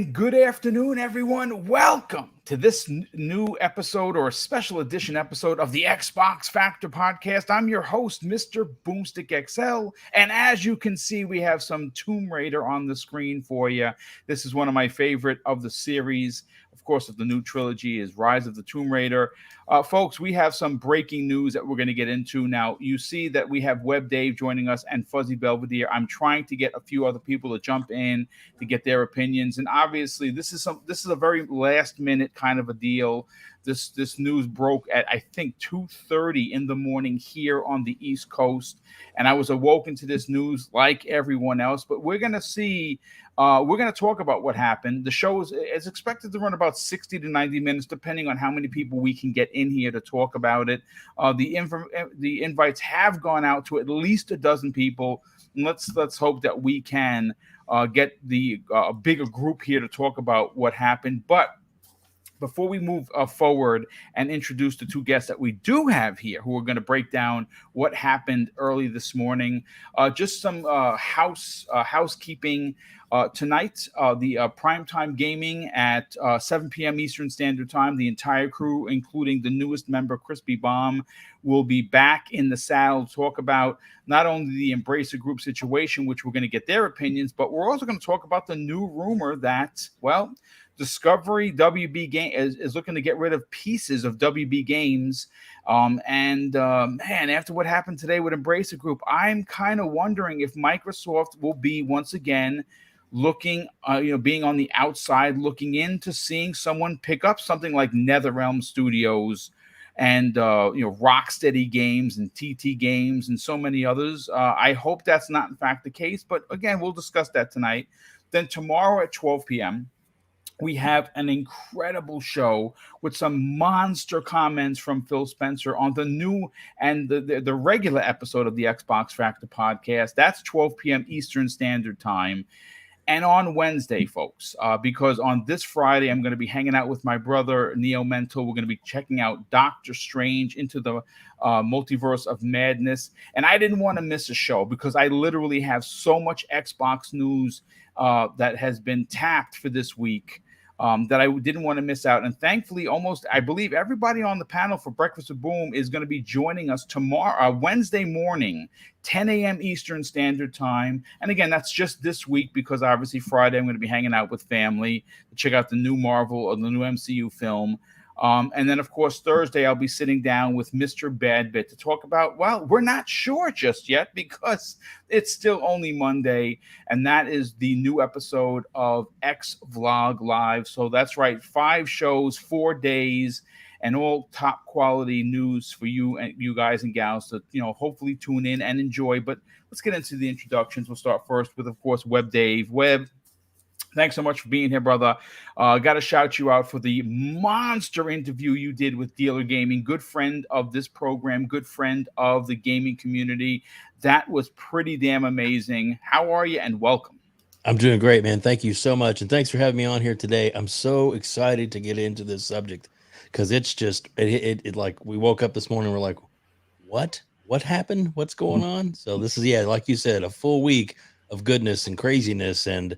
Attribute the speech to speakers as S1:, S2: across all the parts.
S1: And good afternoon, everyone. Welcome to this new episode or special edition episode of the Xbox Factor podcast. I'm your host, Mr. BoomStick XL. And as you can see, we have some Tomb Raider on the screen for you. This is one of my favorite of the series. Of course, of the new trilogy is Rise of the Tomb Raider. Folks, we have some breaking news that we're going to get into. Now, you see that we have Web Dave joining us and Fuzzy Belvedere. I'm trying to get a few other people to jump in to get their opinions. And obviously, this is a very last minute kind of a deal. This news broke at, I think, 2:30 in the morning here on the East Coast. And I was awoken to this news like everyone else. But we're going to see, we're going to talk about what happened. The show is expected to run about 60 to 90 minutes, depending on how many people we can get in here to talk about it. The invites have gone out to at least a dozen people. And let's hope that we can get the bigger group here to talk about what happened. But before we move forward and introduce the two guests that we do have here who are going to break down what happened early this morning, just some housekeeping. Tonight, the primetime gaming at 7 p.m. Eastern Standard Time, the entire crew, including the newest member, Crispy Bomb, will be back in the saddle to talk about not only the Embracer Group situation, which we're going to get their opinions, but we're also going to talk about the new rumor that, well, Discovery WB Game is looking to get rid of pieces of WB Games. Man, after what happened today with Embracer Group, I'm kind of wondering if Microsoft will be once again looking, being on the outside, looking into seeing someone pick up something like NetherRealm Studios and Rocksteady Games and TT Games and so many others. I hope that's not in fact the case, but again, we'll discuss that tonight. Then tomorrow at 12 p.m. we have an incredible show with some monster comments from Phil Spencer on the new and the regular episode of the Xbox Factor podcast. That's 12 p.m. Eastern Standard Time. And on Wednesday, folks, because on this Friday, I'm going to be hanging out with my brother, Neo Mental. We're going to be checking out Doctor Strange into the Multiverse of Madness. And I didn't want to miss a show because I literally have so much Xbox news that has been tapped for this week. That I didn't want to miss out. And thankfully, I believe everybody on the panel for Breakfast with Boom is going to be joining us tomorrow, Wednesday morning, 10 a.m. Eastern Standard Time. And again, that's just this week because obviously Friday I'm going to be hanging out with family to check out the new Marvel or the new MCU film. And then, of course, Thursday, I'll be sitting down with Mr. Badbit to talk about, well, we're not sure just yet because it's still only Monday. And that is the new episode of X Vlog Live. So that's right, 5 shows, 4 days, and all top quality news for you and you guys and gals to, hopefully tune in and enjoy. But let's get into the introductions. We'll start first with, of course, Web Dave. Web, thanks so much for being here, brother. Got to shout you out for the monster interview you did with Dealer Gaming. Good friend of this program, good friend of the gaming community. That was pretty damn amazing. How are you? And welcome.
S2: I'm doing great, man. Thank you so much. And thanks for having me on here today. I'm so excited to get into this subject because it's just, it like we woke up this morning. We're like, what happened? What's going on? So this is, like you said, a full week of goodness and craziness and,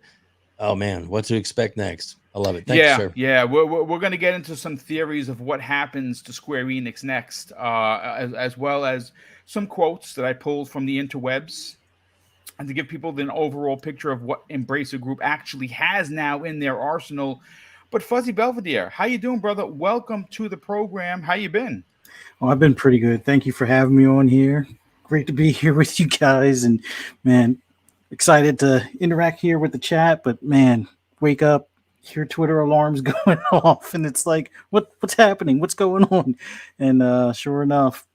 S2: oh man, what to expect next? I love it. Thank you, sir.
S1: Yeah, we're going to get into some theories of what happens to Square Enix next, as well as some quotes that I pulled from the interwebs, and to give people an overall picture of what Embracer Group actually has now in their arsenal. But Fuzzy Belvedere, how you doing, brother? Welcome to the program. How you been?
S3: Oh, I've been pretty good. Thank you for having me on here. Great to be here with you guys, and man, excited to interact here with the chat, but man, wake up, hear Twitter alarms going off, and it's like, what's happening? What's going on? And sure enough,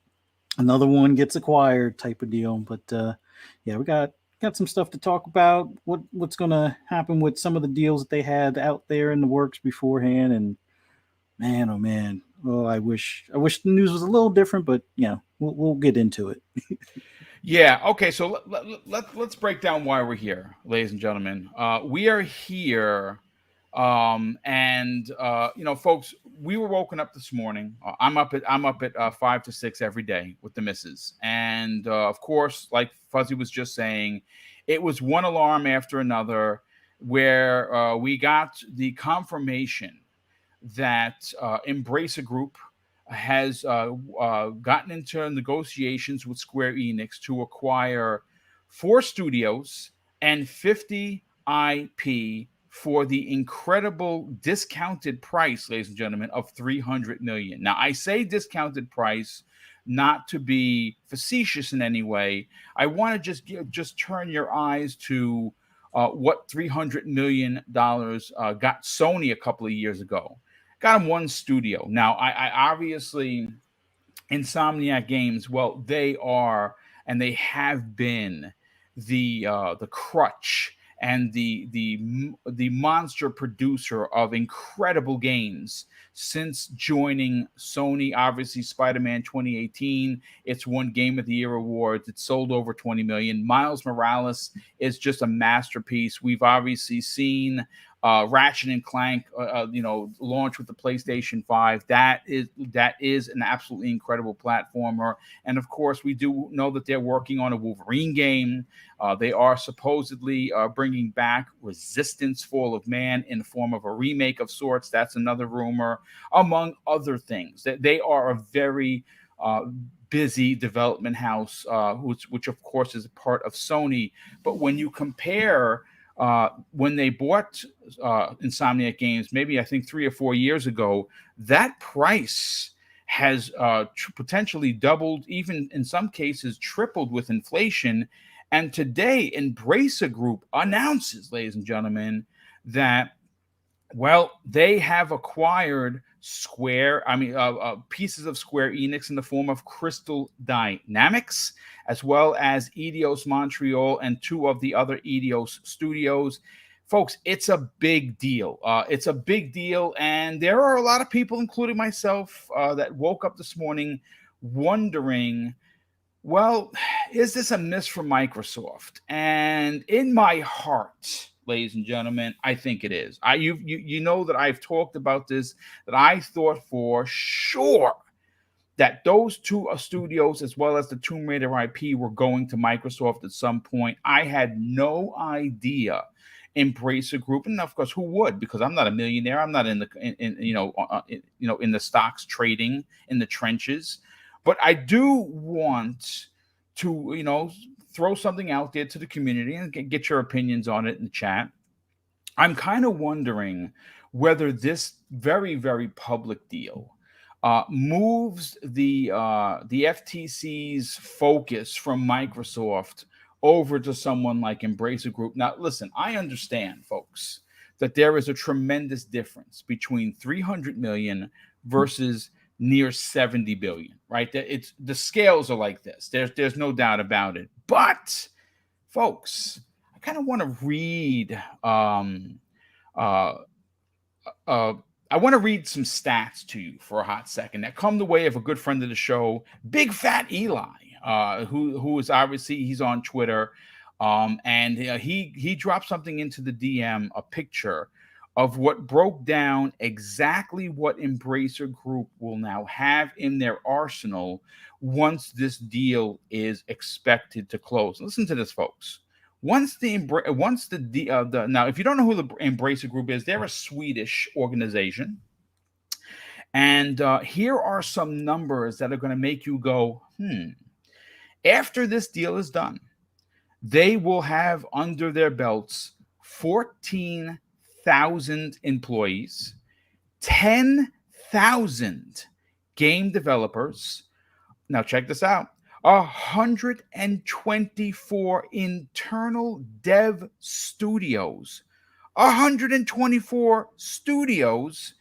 S3: another one gets acquired type of deal. But we got some stuff to talk about. What's gonna happen with some of the deals that they had out there in the works beforehand? And man, oh man, I wish the news was a little different, but we'll get into it.
S1: Yeah. Okay. So let's break down why we're here, ladies and gentlemen. We are here, folks. We were woken up this morning. I'm up at 5 to 6 every day with the missus, and of course, like Fuzzy was just saying, it was one alarm after another. where we got the confirmation that Embracer Group has gotten into negotiations with Square Enix to acquire 4 studios and 50 IP for the incredible discounted price, ladies and gentlemen, of $300 million. Now, I say discounted price not to be facetious in any way. I want to just turn your eyes to what $300 million got Sony a couple of years ago. Got them 1 studio. Now, I obviously, Insomniac Games, well, they are and they have been the crutch and the monster producer of incredible games since joining Sony. Obviously, Spider-Man 2018, it's won Game of the Year awards. It's sold over 20 million. Miles Morales is just a masterpiece. We've obviously seen Ratchet and Clank, launch with the PlayStation 5. That is an absolutely incredible platformer. And of course, we do know that they're working on a Wolverine game. They are supposedly bringing back Resistance: Fall of Man in the form of a remake of sorts. That's another rumor, among other things. That they are a very busy development house, which of course is a part of Sony. But when you compare when they bought Insomniac Games, maybe I think 3 or 4 years ago, that price has potentially doubled, even in some cases tripled with inflation. And today, Embracer Group announces, ladies and gentlemen, that, well, they have acquired pieces of Square Enix in the form of Crystal Dynamics, as well as Eidos Montreal and 2 of the other Eidos studios. Folks, it's a big deal. It's a big deal, and there are a lot of people, including myself, that woke up this morning wondering, well, is this a miss from Microsoft? And in my heart, ladies and gentlemen, I think it is. You know that I've talked about this, that I thought for sure that those 2 studios, as well as the Tomb Raider IP, were going to Microsoft at some point. I had no idea Embracer Group, and of course, who would? Because I'm not a millionaire. I'm not in the stocks trading in the trenches. But I do want to, throw something out there to the community and get your opinions on it in the chat. I'm kind of wondering whether this very, very public deal moves the FTC's focus from Microsoft over to someone like Embracer Group. Now, listen, I understand, folks, that there is a tremendous difference between 300 million versus near 70 billion, right? It's the scales are like this. There's no doubt about it. But, folks, I kind of want to read. I want to read some stats to you for a hot second that come the way of a good friend of the show, Big Fat Eli, who is obviously, he's on Twitter, and he dropped something into the DM, a picture of what broke down exactly what Embracer Group will now have in their arsenal once this deal is expected to close. Listen to this, folks. Now, if you don't know who the Embracer Group is, they're a Swedish organization. And here are some numbers that are going to make you go, After this deal is done, they will have under their belts 14,000 employees, 10,000 game developers. Now, check this out. 124 internal dev studios. 124 studios.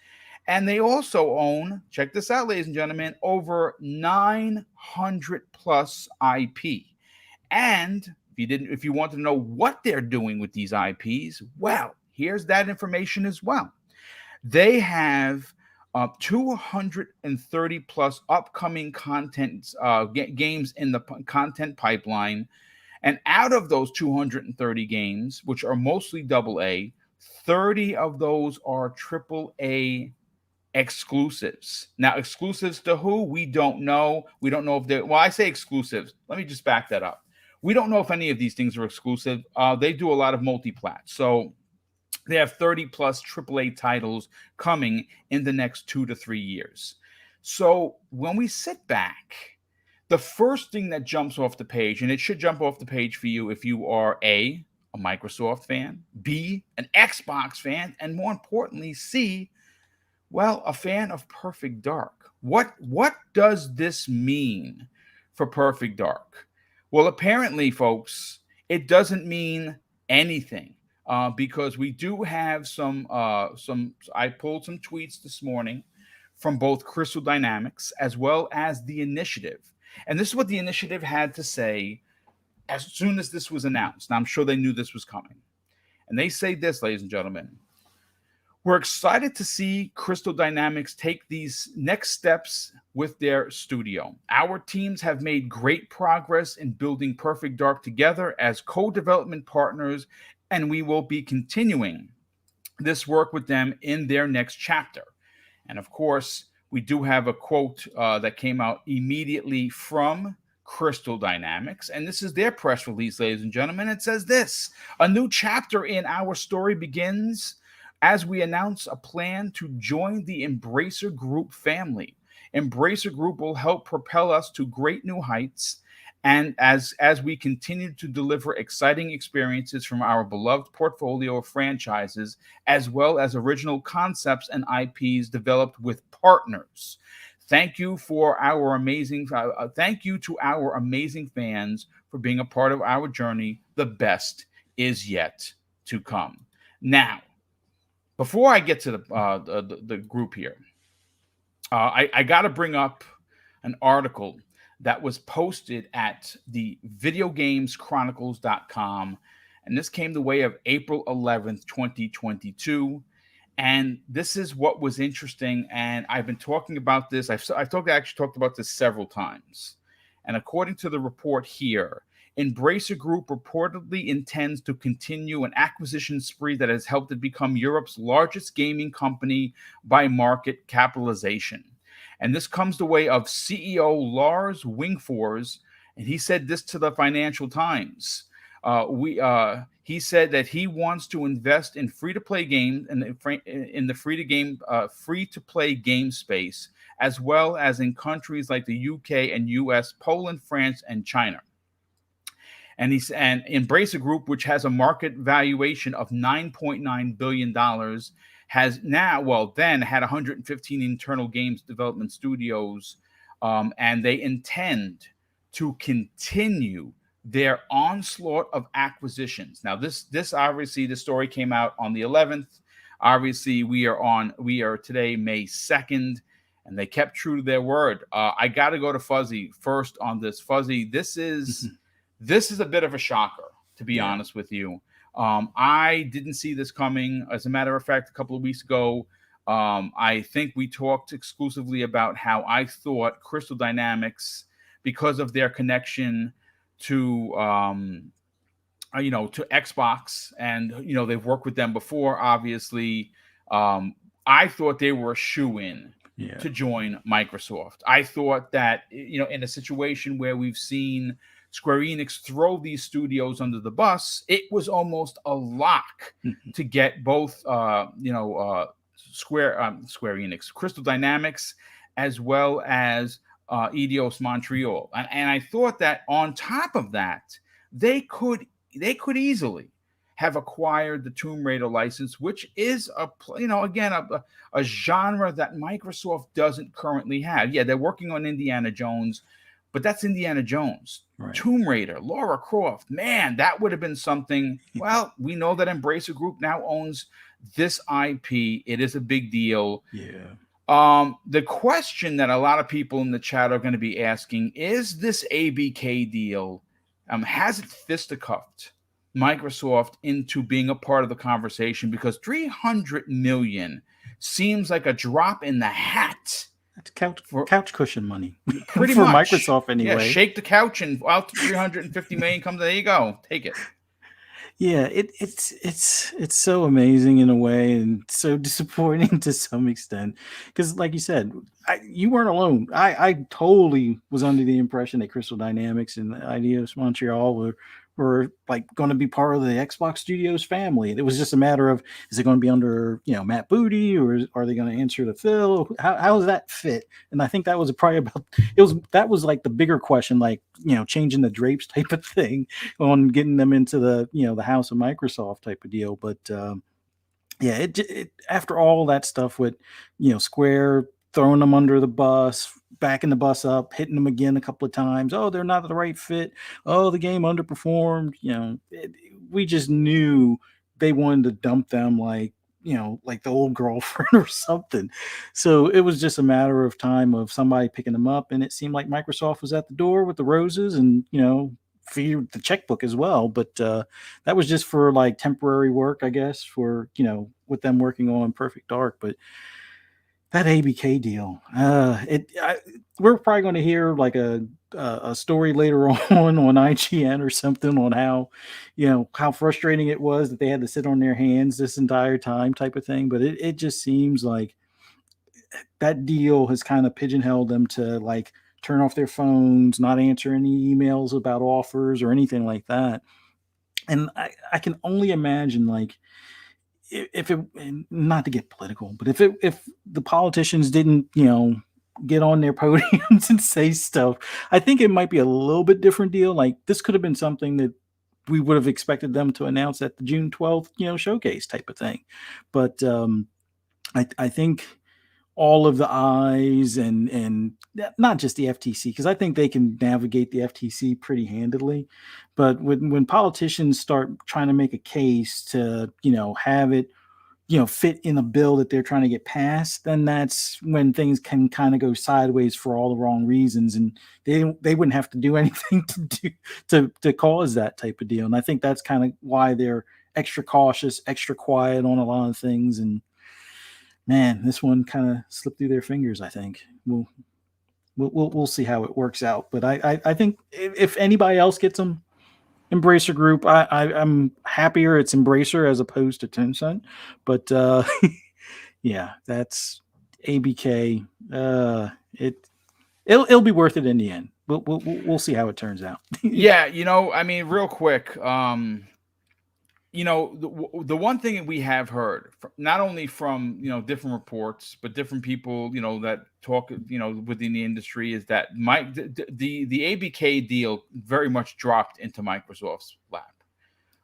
S1: And they also own, check this out, ladies and gentlemen, over 900 plus IP. And if you want to know what they're doing with these IPs, well, here's that information as well. They have 230 plus upcoming content games in the content pipeline. And out of those 230 games, which are mostly AA, 30 of those are AAA exclusives. Now, exclusives to who? We don't know. We don't know if they're, well, I say exclusives. Let me just back that up. We don't know if any of these things are exclusive. They do a lot of multi-plat. So They have 30 plus AAA titles coming in the next 2 to 3 years. So when we sit back, the first thing that jumps off the page, and it should jump off the page for you if you are a Microsoft fan, B, an Xbox fan, and more importantly, C, well, a fan of Perfect Dark. What does this mean for Perfect Dark? Well, apparently, folks, it doesn't mean anything. Because we do have some. I pulled some tweets this morning from both Crystal Dynamics as well as the initiative, and this is what the initiative had to say as soon as this was announced. Now, I'm sure they knew this was coming, and they say this, ladies and gentlemen: we're excited to see Crystal Dynamics take these next steps with their studio. Our teams have made great progress in building Perfect Dark together as co-development partners, and we will be continuing this work with them in their next chapter. And of course, we do have a quote that came out immediately from Crystal Dynamics, and this is their press release, ladies and gentlemen. It says this: a new chapter in our story begins as we announce a plan to join the Embracer Group family. Embracer Group will help propel us to great new heights, and as we continue to deliver exciting experiences from our beloved portfolio of franchises, as well as original concepts and IPs developed with partners. Thank you for our amazing. Thank you to our amazing fans for being a part of our journey. The best is yet to come. Now, before I get to the group here, I got to bring up an article that was posted at the videogameschronicles.com, and this came the way of April 11th, 2022. And this is what was interesting, and I've been talking about this. I've actually talked about this several times. And according to the report here, Embracer Group reportedly intends to continue an acquisition spree that has helped it become Europe's largest gaming company by market capitalization. And this comes the way of CEO Lars Wingfors, and he said this to the Financial Times. He said that he wants to invest in free-to-play games and in the free-to-play game space, as well as in countries like the UK and US, Poland, France, and China. And Embracer Group, which has a market valuation of $9.9 billion, has now, then had 115 internal games development studios, and they intend to continue their onslaught of acquisitions. Now, this obviously, the story came out on the 11th. Obviously, we are today, May 2nd, and they kept true to their word. I got to go to Fuzzy first on this. Fuzzy, this is a bit of a shocker, to be honest with you. I didn't see this coming. As a matter of fact, a couple of weeks ago, I think we talked exclusively about how I thought Crystal Dynamics, because of their connection to Xbox, and they've worked with them before, obviously, I thought they were a shoo-in to join Microsoft. I thought that in a situation where we've seen Square Enix throw these studios under the bus, it was almost a lock to get both Square Enix, Crystal Dynamics, as well as Eidos Montreal, and I thought that on top of that, they could easily have acquired the Tomb Raider license, which is a genre that Microsoft doesn't currently have. Yeah, they're working on Indiana Jones, but that's Indiana Jones. Right. Tomb Raider, Lara Croft, man, that would have been something. Well, we know that Embracer Group now owns this IP. It is a big deal.
S3: Yeah.
S1: The question that a lot of people in the chat are going to be asking is this ABK deal, has it fisticuffed Microsoft into being a part of the conversation? Because $300 million seems like a drop in the hat.
S3: That's couch cushion money.
S1: Pretty
S3: for
S1: much.
S3: Microsoft anyway.
S1: Yeah, shake the couch and out $350 million comes. There you go. Take it.
S3: Yeah, it's so amazing in a way, and so disappointing to some extent. Because, like you said, you weren't alone. I totally was under the impression that Crystal Dynamics and Eidos Montreal were were like going to be part of the Xbox Studios family. It was just a matter of, is it going to be under, Matt Booty, or are they going to answer to Phil? How does that fit? And I think that was probably that was like the bigger question, like, changing the drapes type of thing on getting them into the, the house of Microsoft type of deal. But yeah, it after all that stuff with, Square throwing them under the bus, backing the bus up, hitting them again a couple of times. Oh, they're not the right fit. Oh, the game underperformed. We just knew they wanted to dump them like, like the old girlfriend or something. So it was just a matter of time of somebody picking them up, and it seemed like Microsoft was at the door with the roses and, figured the checkbook as well. But that was just for like temporary work, I guess, for, with them working on Perfect Dark. But that ABK deal, we're probably going to hear like a story later on IGN or something on how, how frustrating it was that they had to sit on their hands this entire time type of thing. But it just seems like that deal has kind of pigeonholed them to like turn off their phones, not answer any emails about offers or anything like that. And I can only imagine, like, if it, not to get political, but if the politicians didn't, get on their podiums and say stuff, I think it might be a little bit different deal. Like, this could have been something that we would have expected them to announce at the June 12th, showcase type of thing. But I think all of the eyes and not just the FTC, because I think they can navigate the FTC pretty handily. But when politicians start trying to make a case to, have it, fit in a bill that they're trying to get passed, then that's when things can kind of go sideways for all the wrong reasons, and they wouldn't have to do anything to cause that type of deal. And I think that's kind of why they're extra cautious, extra quiet on a lot of things. And man, this one kind of slipped through their fingers. I think we'll see how it works out. But I think if anybody else gets them, Embracer Group, I'm happier it's Embracer as opposed to Tencent. But yeah, that's ABK. It'll be worth it in the end. We'll see how it turns out.
S1: Yeah, I mean, real quick, the one thing that we have heard, not only from different reports, but different people that talk within the industry, is that the ABK deal very much dropped into Microsoft's lap.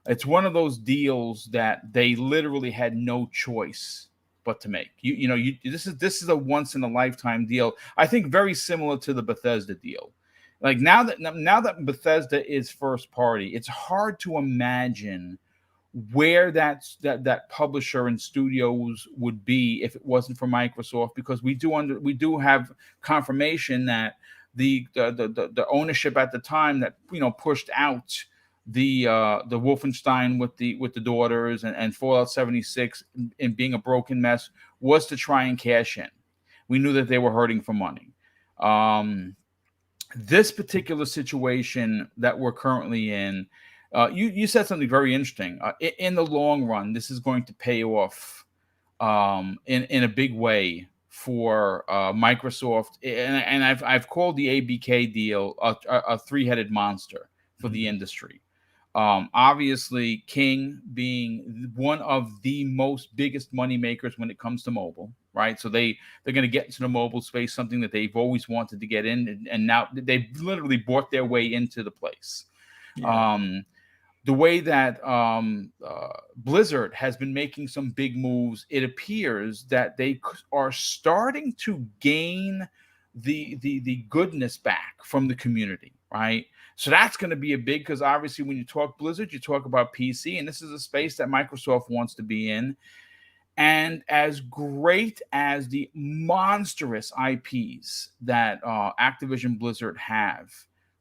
S1: It's one of those deals that they literally had no choice but to make. This is a once in a lifetime deal. I think very similar to the Bethesda deal. Like now that Bethesda is first party, it's hard to imagine where that publisher and studios would be if it wasn't for Microsoft, because we do have confirmation that the ownership at the time that pushed out the Wolfenstein with the daughters and Fallout 76 and being a broken mess was to try and cash in. We knew that they were hurting for money. This particular situation that we're currently in, you said something very interesting. In the long run, this is going to pay off in a big way for Microsoft, and I've called the ABK deal a three-headed monster for the industry. Obviously, King being one of the most biggest money makers when it comes to mobile, right? So they're going to get into the mobile space, something that they've always wanted to get in, and now they've literally bought their way into the place. Yeah. The way that Blizzard has been making some big moves, it appears that they are starting to gain the goodness back from the community, right? So that's going to be a big, because obviously when you talk Blizzard, you talk about PC, and this is a space that Microsoft wants to be in. And as great as the monstrous IPs that Activision Blizzard have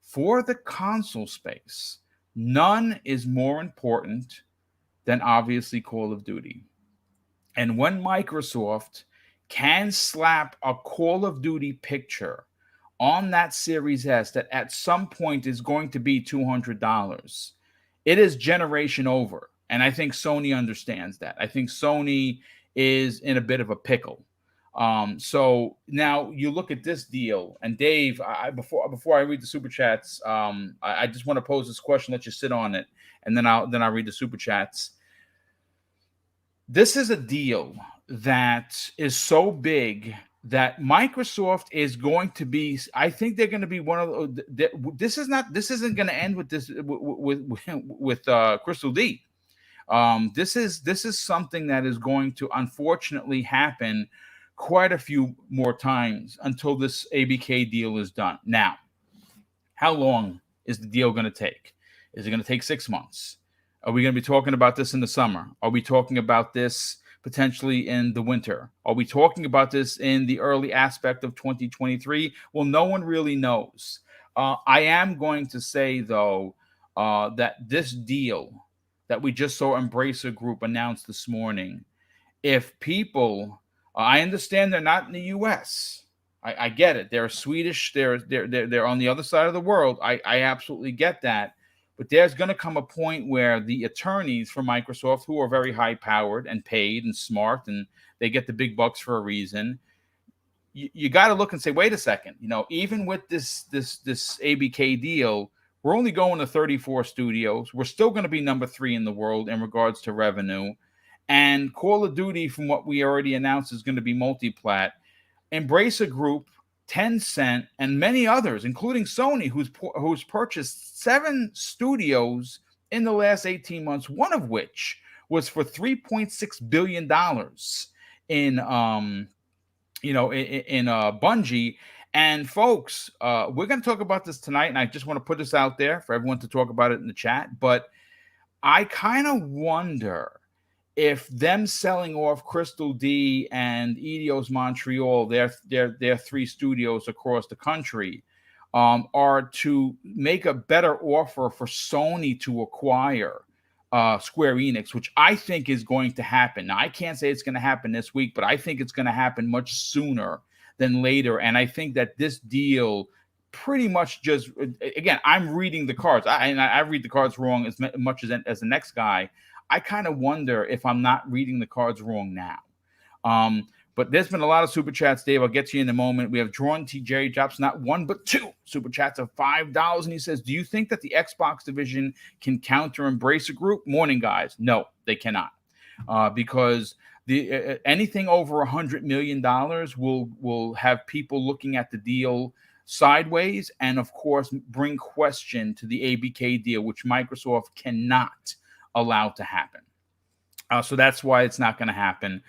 S1: for the console space, none is more important than obviously Call of Duty. And when Microsoft can slap a Call of Duty picture on that Series S that at some point is going to be $200, it is generation over. And I think Sony understands that. I think Sony is in a bit of a pickle. So now you look at this deal, and Dave, before I read the super chats, I just want to pose this question, let you sit on it, and then I'll read the super chats. This is a deal that is so big that Microsoft is going to be. I think they're going to be one of the. This isn't going to end with this with Crystal D. This is something that is going to unfortunately happen quite a few more times until this ABK deal is done. Now, how long is the deal going to take? Is it going to take 6 months? Are we going to be talking about this in the summer? Are we talking about this potentially in the winter? Are we talking about this in the early aspect of 2023? Well, no one really knows. I am going to say, though, that this deal that we just saw Embracer Group announce this morning, if people, I understand they're not in the U.S. I get it. They're Swedish. They're on the other side of the world. I absolutely get that. But there's going to come a point where the attorneys for Microsoft, who are very high powered and paid and smart, and they get the big bucks for a reason, you got to look and say, wait a second, even with this ABK deal, we're only going to 34 studios. We're still going to be number 3 in the world in regards to revenue. And Call of Duty, from what we already announced, is going to be multi-plat. Embracer Group, Tencent, and many others, including Sony, who's purchased 7 studios in the last 18 months, one of which was for $3.6 billion in Bungie. And folks, we're going to talk about this tonight, and I just want to put this out there for everyone to talk about it in the chat. But I kind of wonder if them selling off Crystal D and Eidos Montreal, their 3 studios across the country, are to make a better offer for Sony to acquire Square Enix, which I think is going to happen. Now, I can't say it's going to happen this week, but I think it's going to happen much sooner than later. And I think that this deal pretty much just, again, I'm reading the cards. I read the cards wrong as much as the next guy. I kind of wonder if I'm not reading the cards wrong now. But there's been a lot of super chats, Dave. I'll get to you in a moment. We have Drawn T. Jerry drops not 1 but 2 super chats of $5, and he says, "Do you think that the Xbox division can counter Embracer Group?" Morning, guys. No, they cannot, because the anything over $100 million will have people looking at the deal sideways, and of course bring question to the ABK deal, which Microsoft cannot allow to happen. So that's why it's not going to happen.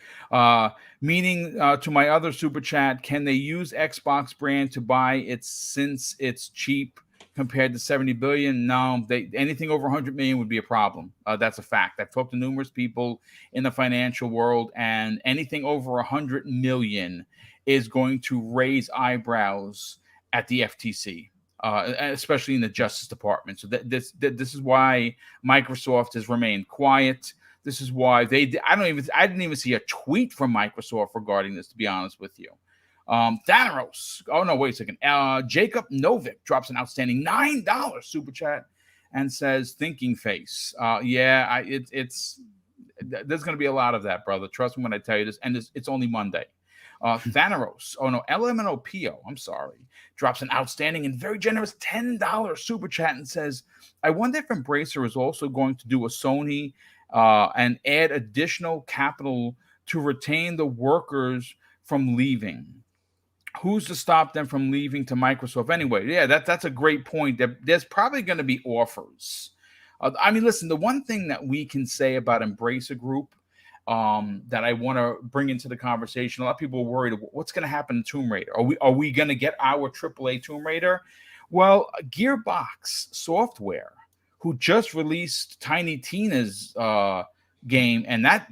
S1: Meaning, to my other super chat, can they use Xbox brand to buy it since it's cheap compared to 70 billion? No, anything over 100 million would be a problem. That's a fact. I've talked to numerous people in the financial world, and anything over 100 million is going to raise eyebrows at the FTC. Especially in the Justice Department. So this is why Microsoft has remained quiet. This is why I didn't even see a tweet from Microsoft regarding this, to be honest with you. Thanaros. Oh no, wait a second. Jacob Novik drops an outstanding $9 super chat and says, "Thinking face." It's there's going to be a lot of that, brother. Trust me when I tell you this. And it's only Monday. Thanaros, LMNOPO, I'm sorry, drops an outstanding and very generous $10 super chat and says, "I wonder if Embracer is also going to do a Sony and add additional capital to retain the workers from leaving. Who's to stop them from leaving to Microsoft anyway?" Yeah, that's a great point. There's probably going to be offers. Listen, the one thing that we can say about Embracer Group that I want to bring into the conversation. A lot of people are worried, what's going to happen to Tomb Raider? Are we going to get our AAA Tomb Raider? Well, Gearbox Software, who just released Tiny Tina's game, and that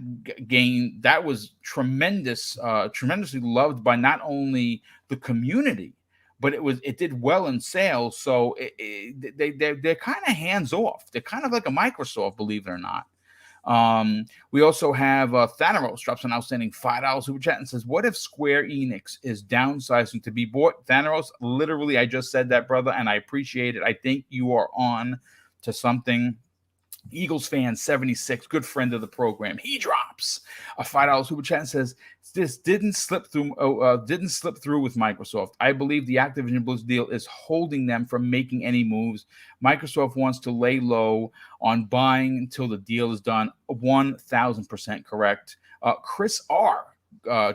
S1: game that was tremendously loved by not only the community, but it did well in sales. So they're kind of hands off. They're kind of like a Microsoft, believe it or not. We also have Thanaros drops an outstanding $5 super chat and says, "What if Square Enix is downsizing to be bought?" Thanaros, literally, I just said that, brother, and I appreciate it. I think you are on to something. Eagles fan 76, good friend of the program. He drops a $5 super chat and says, "This didn't slip through with Microsoft. I believe the Activision Blizzard deal is holding them from making any moves. Microsoft wants to lay low on buying until the deal is done." 1,000% correct. Chris R.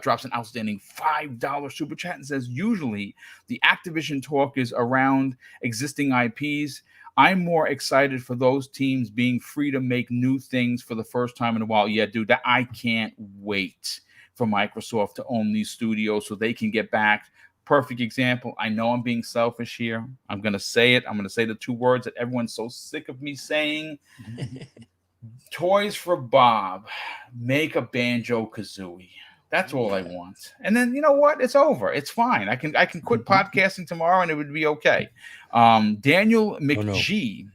S1: Drops an outstanding $5 super chat and says, "Usually the Activision talk is around existing IPs. I'm more excited for those teams being free to make new things for the first time in a while." Yeah, dude, I can't wait for Microsoft to own these studios so they can get back. Perfect example. I know I'm being selfish here. I'm going to say it. I'm going to say the two words that everyone's so sick of me saying. Toys for Bob. Make a Banjo-Kazooie. That's all I want. And then, you know what? It's over. It's fine. I can quit podcasting tomorrow and it would be okay. Daniel McGee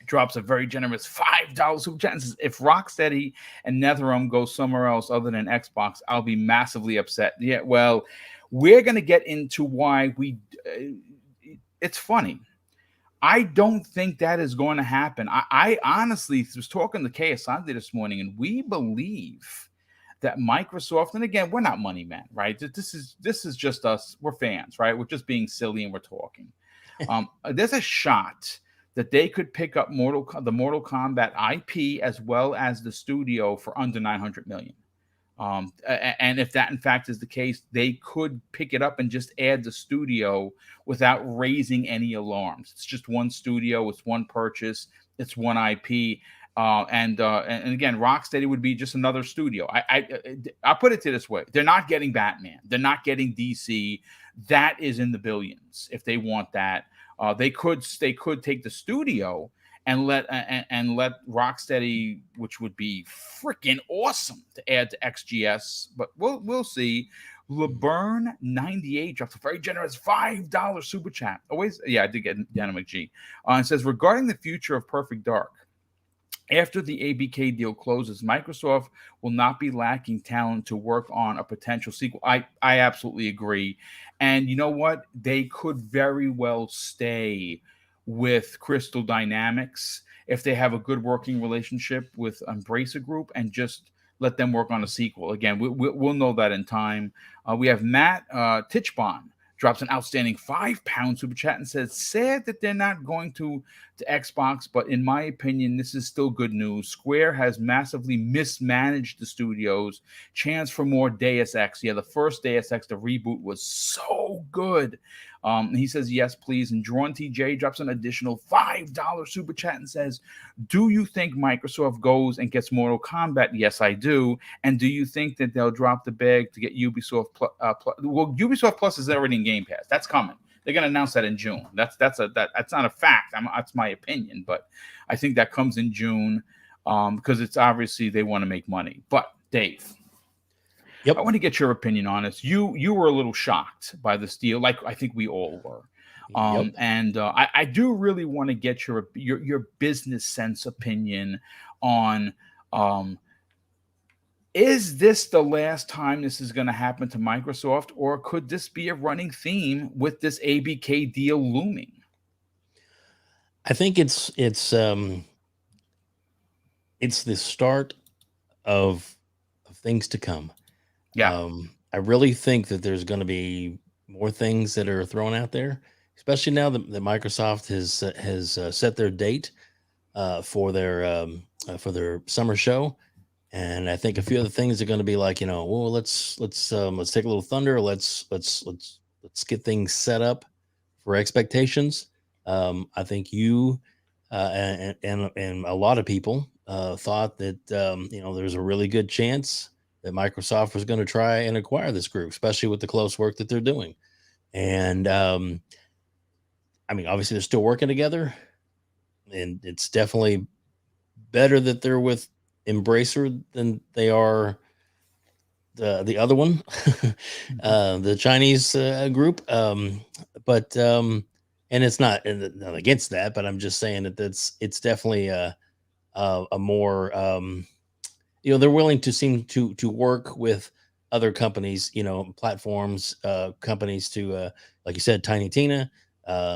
S1: drops a very generous $5 super chat and says, "If Rocksteady and NetherRealm go somewhere else other than Xbox, I'll be massively upset." Yeah, well, we're going to get into why it's funny. I don't think that is going to happen. I honestly was talking to KSI this morning, and we believe that Microsoft, and again, we're not money men, right? This is just us. We're fans, right? We're just being silly and we're talking. There's a shot that they could pick up the Mortal Kombat IP as well as the studio for under $900 million. And if that in fact is the case, they could pick it up and just add the studio without raising any alarms. It's just one studio, it's one purchase, it's one IP. And again, Rocksteady would be just another studio. I'll put it to this way: they're not getting Batman, they're not getting DC. That is in the billions. If they want that, they could take the studio and let Rocksteady, which would be freaking awesome to add to XGS. But we'll see. LeBurn98 drops a very generous $5 super chat. Always, yeah, I did get Dynamics G. It says, "Regarding the future of Perfect Dark, after the ABK deal closes, Microsoft will not be lacking talent to work on a potential sequel." I absolutely agree. And you know what? They could very well stay with Crystal Dynamics if they have a good working relationship with Embracer Group and just let them work on a sequel. Again, we'll know that in time. We have Matt Titchbon drops an outstanding £5 super chat and says, "Sad that they're not going to Xbox, but in my opinion, this is still good news. Square has massively mismanaged the studios. Chance for more Deus Ex." Yeah, the first Deus Ex, the reboot, was so good. He says, "Yes, please." And Drawn TJ drops an additional $5 super chat and says, "Do you think Microsoft goes and gets Mortal Kombat?" Yes, I do. "And do you think that they'll drop the bag to get Ubisoft Plus?" Well, Ubisoft Plus is already in Game Pass. That's coming. They're going to announce that in June. That's not a fact. That's my opinion, but I think that comes in June because it's obviously they want to make money. But Dave,
S2: yep,
S1: I want to get your opinion on this. You were a little shocked by this deal, like I think we all were.
S2: Yep.
S1: And I do really want to get your business sense opinion on. Is this the last time this is going to happen to Microsoft, or could this be a running theme with this ABK deal looming?
S2: I think it's the start of things to come.
S1: Yeah.
S2: I really think that there's going to be more things that are thrown out there, especially now that Microsoft has set their date for their summer show. And I think a few of the things are going to be like, well, let's take a little thunder. Let's get things set up for expectations. I think you and a lot of people thought that there's a really good chance that Microsoft was going to try and acquire this group, especially with the close work that they're doing. And I mean, obviously they're still working together, and it's definitely better that they're with Embracer than they are the other one, the Chinese group. But and it's not against that, but I'm just saying that it's definitely a more they're willing to seem to work with other companies, platforms, companies to like you said, Tiny Tina,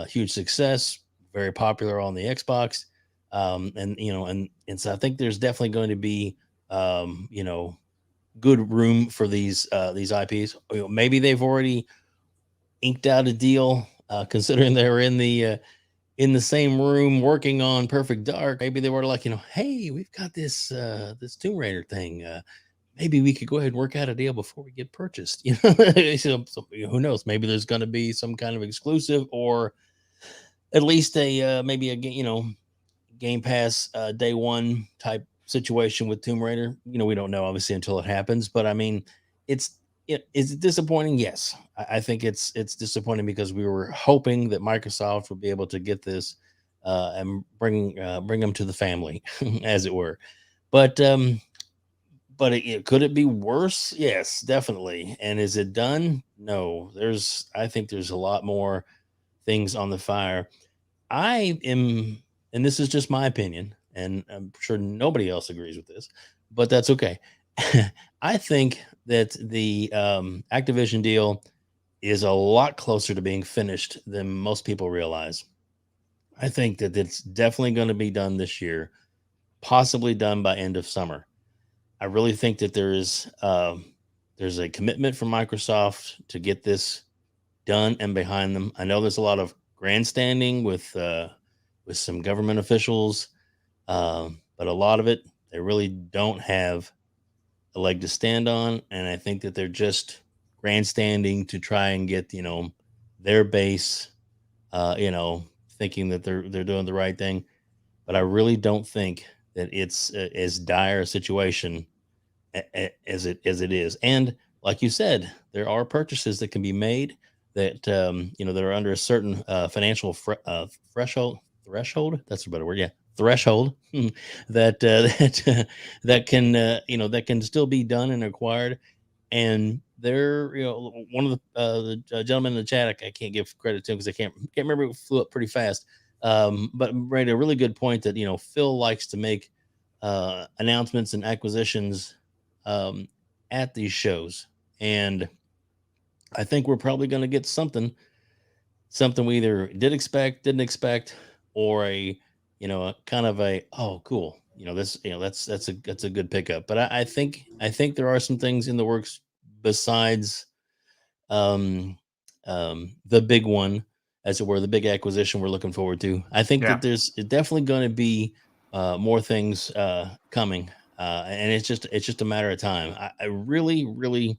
S2: huge success, very popular on the Xbox. And so I think there's definitely going to be good room for these IPs. Maybe they've already inked out a deal, considering they were in the same room working on Perfect Dark. Maybe they were like, hey, we've got this Tomb Raider thing. Maybe we could go ahead and work out a deal before we get purchased. So, who knows? Maybe there's going to be some kind of exclusive, or at least a maybe a Game Pass day one type situation with Tomb Raider. We don't know obviously until it happens, but I mean, is it disappointing? Yes, I think it's disappointing because we were hoping that Microsoft would be able to get this and bring them to the family, as it were. But could it be worse? Yes, definitely. And is it done? No. I think there's a lot more things on the fire. I am, and this is just my opinion, and I'm sure nobody else agrees with this, but that's okay. I think that the Activision deal is a lot closer to being finished than most people realize. I think that it's definitely going to be done this year, possibly done by end of summer. I really think that there's a commitment from Microsoft to get this done and behind them. I know there's a lot of grandstanding with some government officials, but a lot of it they really don't have a leg to stand on, and I think that they're just grandstanding to try and get their base, thinking that they're doing the right thing. But I really don't think that it's as dire a situation as it is. And like you said, there are purchases that can be made that that are under a certain financial threshold. That's a better word. Yeah, threshold that that can that can still be done and acquired. And there, one of the gentlemen in the chat, I can't give credit to him because I can't remember. It flew up pretty fast, but made a really good point that Phil likes to make announcements and acquisitions at these shows, and I think we're probably going to get something we either didn't expect, or a kind of a, oh cool, that's a good pickup. But I think there are some things in the works besides the big one, as it were, the big acquisition we're looking forward to. I think that there's definitely going to be more things coming, and it's just a matter of time. I really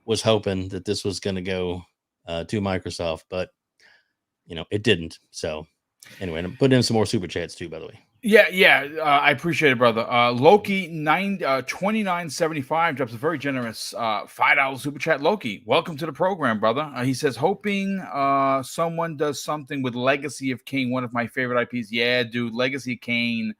S2: was hoping that this was going to go to Microsoft, but it didn't. So anyway, I'm putting in some more super chats too, by the way.
S1: Yeah. I appreciate it, brother. Loki 2975 drops a very generous $5 super chat. Loki, welcome to the program, brother. He says, hoping someone does something with Legacy of Kain, one of my favorite IPs. Yeah, dude, Legacy of Kain.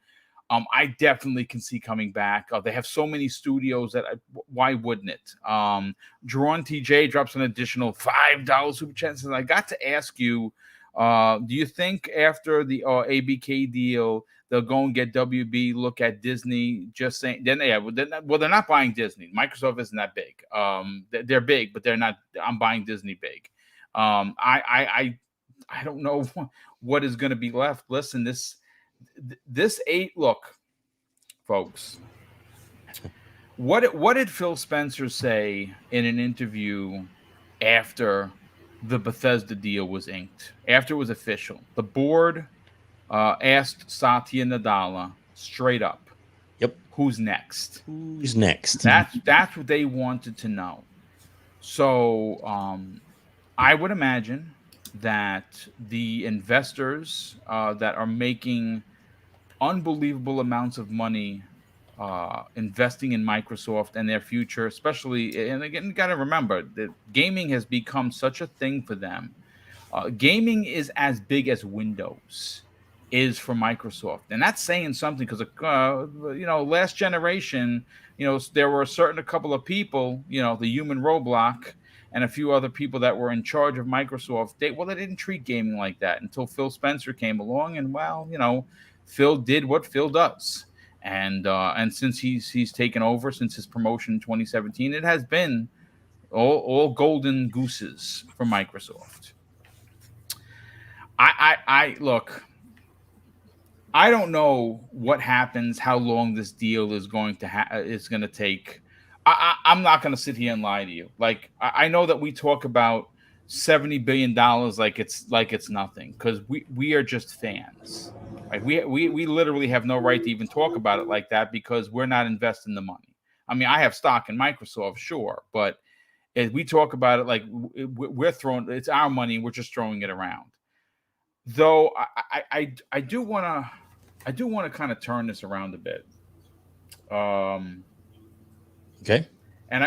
S1: I definitely can see coming back. They have so many studios that why wouldn't it? Drawn TJ drops an additional $5 super chat. Says, I got to ask you, do you think after the ABK deal, they'll go and get WB, look at Disney, just saying, they're not buying Disney. Microsoft isn't that big. They're big, but they're not. I'm buying Disney big. I don't know what is going to be left. Listen, look, folks, what did Phil Spencer say in an interview after the Bethesda deal was inked, after it was official? The board asked Satya Nadella straight up,
S2: yep,
S1: who's next? That's what they wanted to know. So I would imagine that the investors that are making unbelievable amounts of money investing in Microsoft and their future, especially, and again, you got to remember that gaming has become such a thing for them. Gaming is as big as Windows is for Microsoft, and that's saying something because last generation, there were a couple of people, the human Roblox and a few other people that were in charge of Microsoft. They didn't treat gaming like that until Phil Spencer came along, and Phil did what Phil does, and since he's taken over since his promotion in 2017, it has been all golden gooses for Microsoft. I look, I don't know what happens, how long this deal is going to take. I'm not going to sit here and lie to you. Like I know that we talk about $70 billion like it's nothing, because we are just fans. Like we literally have no right to even talk about it like that, because we're not investing the money. I mean, I have stock in Microsoft, sure, but as we talk about it, like we're throwing, it's our money, we're just throwing it around. Though I do want to kind of turn this around a bit.
S2: Okay.
S1: And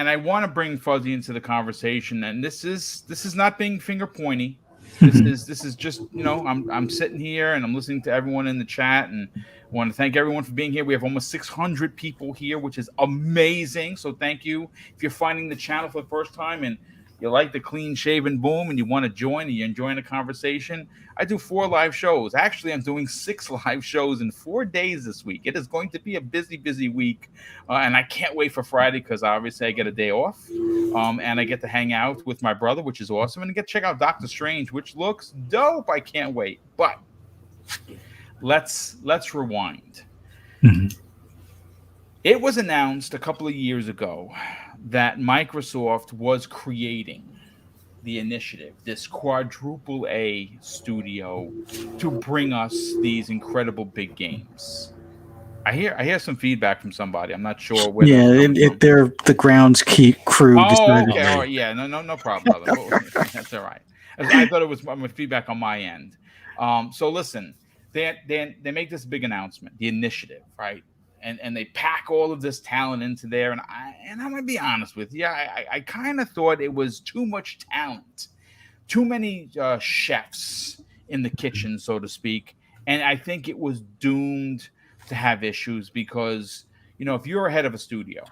S1: I want to bring Fuzzy into the conversation. And this is not being finger pointy. This is just, I'm sitting here and I'm listening to everyone in the chat, and I want to thank everyone for being here. We have almost 600 people here, which is amazing. So thank you. If you're finding the channel for the first time and you like the clean shaven Boom and you want to join and you're enjoying the conversation, I do 4 live shows. Actually, I'm doing 6 live shows in 4 days this week. It is going to be a busy week. And I can't wait for Friday, because obviously I get a day off. And I get to hang out with my brother, which is awesome. And I get to check out Doctor Strange, which looks dope. I can't wait. But let's rewind.
S3: Mm-hmm.
S1: It was announced a couple of years ago that Microsoft was creating the initiative, this quadruple A studio, to bring us these incredible big games. I hear some feedback from somebody. I'm not sure where.
S3: Yeah, they're the grounds crew.
S1: Oh, okay, all right, yeah, no problem, brother. That's all right. I thought it was feedback on my end. So listen, they make this big announcement, the initiative, right? And they pack all of this talent into there. And I'm going to be honest with you. I kind of thought it was too much talent, too many chefs in the kitchen, so to speak. And I think it was doomed to have issues, because, if you're head of a studio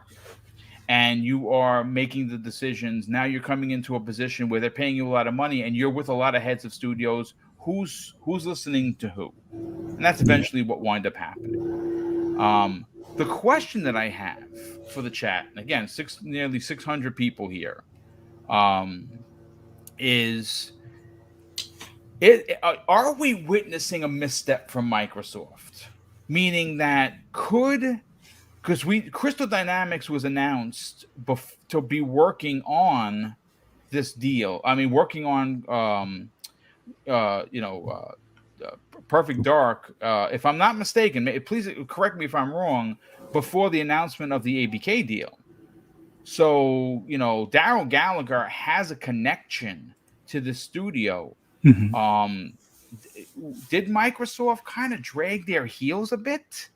S1: and you are making the decisions, now you're coming into a position where they're paying you a lot of money and you're with a lot of heads of studios. Who's listening to who? And that's eventually what wind up happening. The question that I have for the chat, and again, nearly 600 people here, is are we witnessing a misstep from Microsoft? Meaning that because Crystal Dynamics was announced to be working on this deal. I mean, working on, Perfect Dark, if I'm not mistaken, please correct me if I'm wrong, before the announcement of the ABK deal. So, Daryl Gallagher has a connection to the studio.
S3: Mm-hmm.
S1: Did Microsoft kind of drag their heels a bit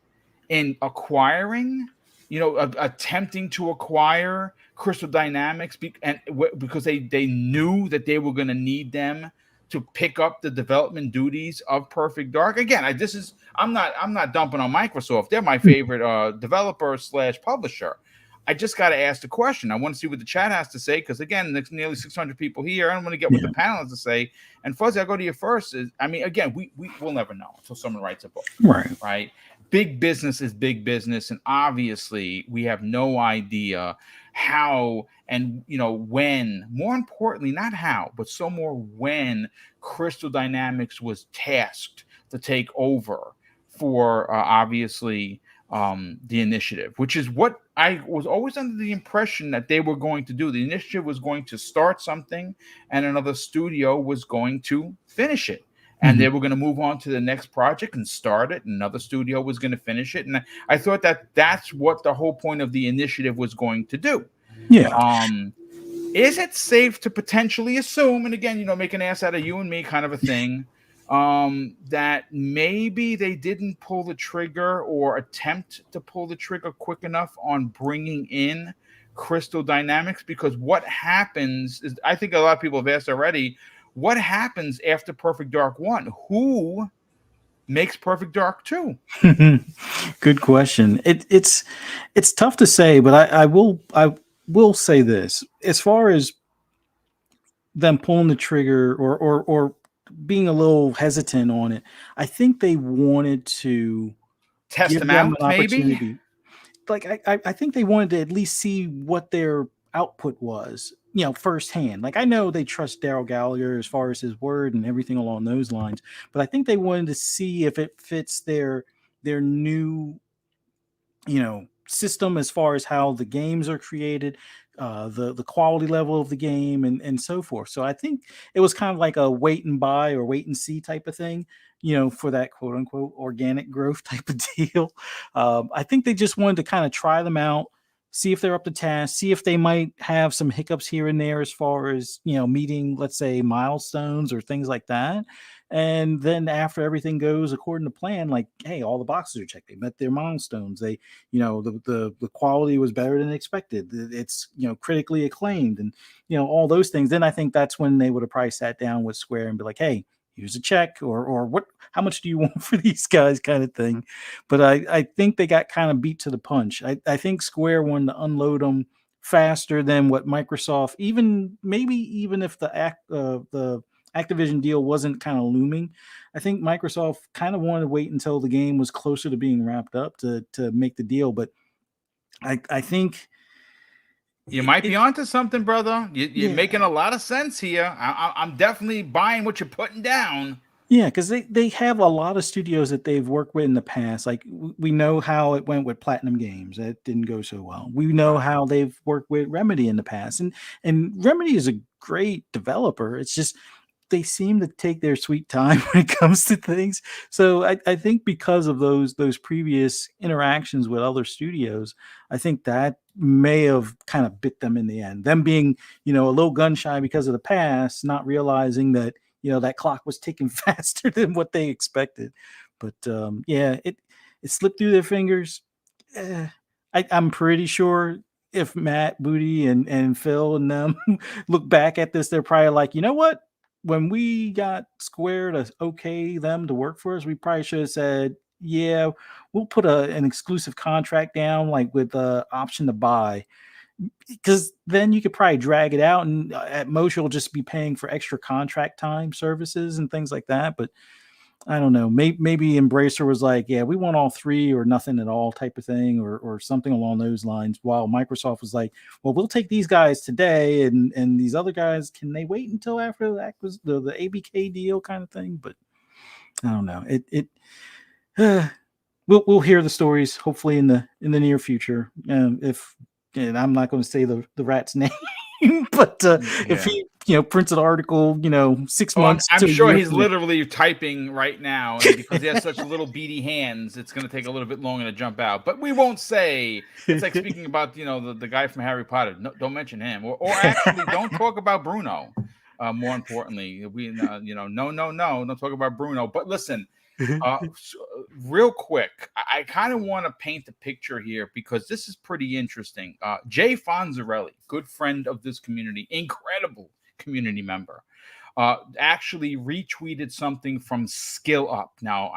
S1: in acquiring, attempting to acquire Crystal Dynamics, because they knew that they were going to need them to pick up the development duties of Perfect Dark? Again, I'm not dumping on Microsoft. They're my favorite developer / publisher. I just got to ask the question. I want to see what the chat has to say, because again, there's nearly 600 people here. I don't want to get what the panel has to say. And Fuzzy, I'll go to you first. Again, we'll never know until someone writes a book. Right. Big business is big business, and obviously we have no idea how and when. More importantly, not how, but when Crystal Dynamics was tasked to take over for obviously the initiative, which is what I was always under the impression that they were going to do. The initiative was going to start something, and another studio was going to finish it. And they were going to move on to the next project and start it. Another studio was going to finish it. And I thought that that's what the whole point of the initiative was going to do.
S3: Yeah.
S1: Is it safe to potentially assume, and again, make an ass out of you and me kind of a thing, that maybe they didn't pull the trigger or attempt to pull the trigger quick enough on bringing in Crystal Dynamics? Because what happens is, I think a lot of people have asked already, what happens after Perfect Dark 1? Who makes Perfect Dark 2?
S3: Good question. It's tough to say, but I will say this. As far as them pulling the trigger or being a little hesitant on it, I think they wanted to
S1: test them out, maybe.
S3: Like I think they wanted to at least see what their output was. firsthand. Like, I know they trust Daryl Gallagher as far as his word and everything along those lines, but I think they wanted to see if it fits their new system as far as how the games are created, the quality level of the game, and so forth. So I think it was kind of like a wait and buy or wait and see type of thing, for that quote unquote organic growth type of deal. I think they just wanted to kind of try them out, see if they're up to task, see if they might have some hiccups here and there as far as meeting, let's say, milestones or things like that. And then after everything goes according to plan, like, hey, all the boxes are checked, they met their milestones, they the quality was better than expected, it's critically acclaimed, and all those things, then I think that's when they would have probably sat down with Square and be like, hey, here's a check, or what, how much do you want for these guys, kind of thing. But I think they got kind of beat to the punch. I think Square wanted to unload them faster than what Microsoft, even if the Activision deal wasn't kind of looming. I think Microsoft kind of wanted to wait until the game was closer to being wrapped up to make the deal. But I think
S1: you might be onto something, brother. You're
S3: Yeah.
S1: making a lot of sense here. I'm definitely buying what you're putting down.
S3: Yeah, because they have a lot of studios that they've worked with in the past. Like, we know how it went with Platinum Games. That didn't go so well. We know how they've worked with Remedy in the past. And Remedy is a great developer. It's just they seem to take their sweet time when it comes to things. So I think because of those previous interactions with other studios, I think that may have kind of bit them in the end. Them being, a little gun shy because of the past, not realizing that that clock was ticking faster than what they expected. But yeah, it slipped through their fingers. I'm pretty sure if Matt, Booty, and Phil and them look back at this, they're probably like, you know what? When we got Square to okay them to work for us, we probably should have said, yeah, we'll put an exclusive contract down, like with the option to buy, because then you could probably drag it out, and at most you'll just be paying for extra contract time services and things like that. But I don't know, maybe Embracer was like, yeah, we want all three or nothing at all type of thing, or something along those lines, while Microsoft was like, well, we'll take these guys today, and these other guys, can they wait until after the ABK deal kind of thing. But I don't know, we'll hear the stories hopefully in the near future. And I'm not going to say the rat's name, but if he prints an article 6 months,
S1: I'm
S3: to a
S1: sure
S3: year
S1: he's
S3: from
S1: literally typing right now, and because he has such little beady hands, it's going to take a little bit longer to jump out. But we won't say. It's like speaking about the guy from Harry Potter. No, don't mention him, or actually don't talk about Bruno. More importantly, no, don't talk about Bruno. But listen. Real quick, I kind of want to paint the picture here because this is pretty interesting. Jay Fonzarelli, good friend of this community, incredible community member, actually retweeted something from Skill Up. Now,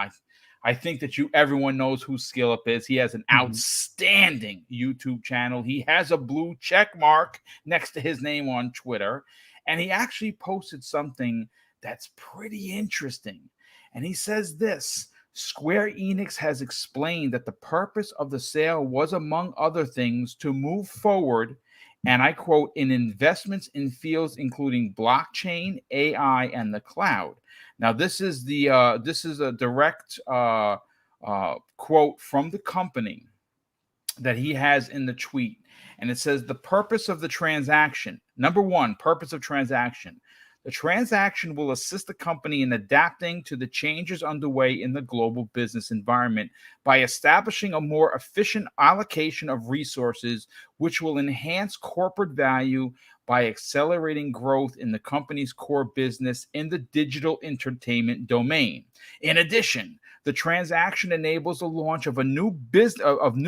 S1: I think that everyone knows who Skill Up is. He has an outstanding YouTube channel. He has a blue check mark next to his name on Twitter, and he actually posted something that's pretty interesting. And he says this: Square Enix has explained that the purpose of the sale was, among other things, to move forward, and I quote, in investments in fields including blockchain, AI, and the cloud. Now, this is a direct quote from the company that he has in the tweet. And it says the purpose of the transaction. Number one, purpose of transaction. The transaction will assist the company in adapting to the changes underway in the global business environment by establishing a more efficient allocation of resources, which will enhance corporate value by accelerating growth in the company's core business in the digital entertainment domain. In addition, the transaction enables the launch of new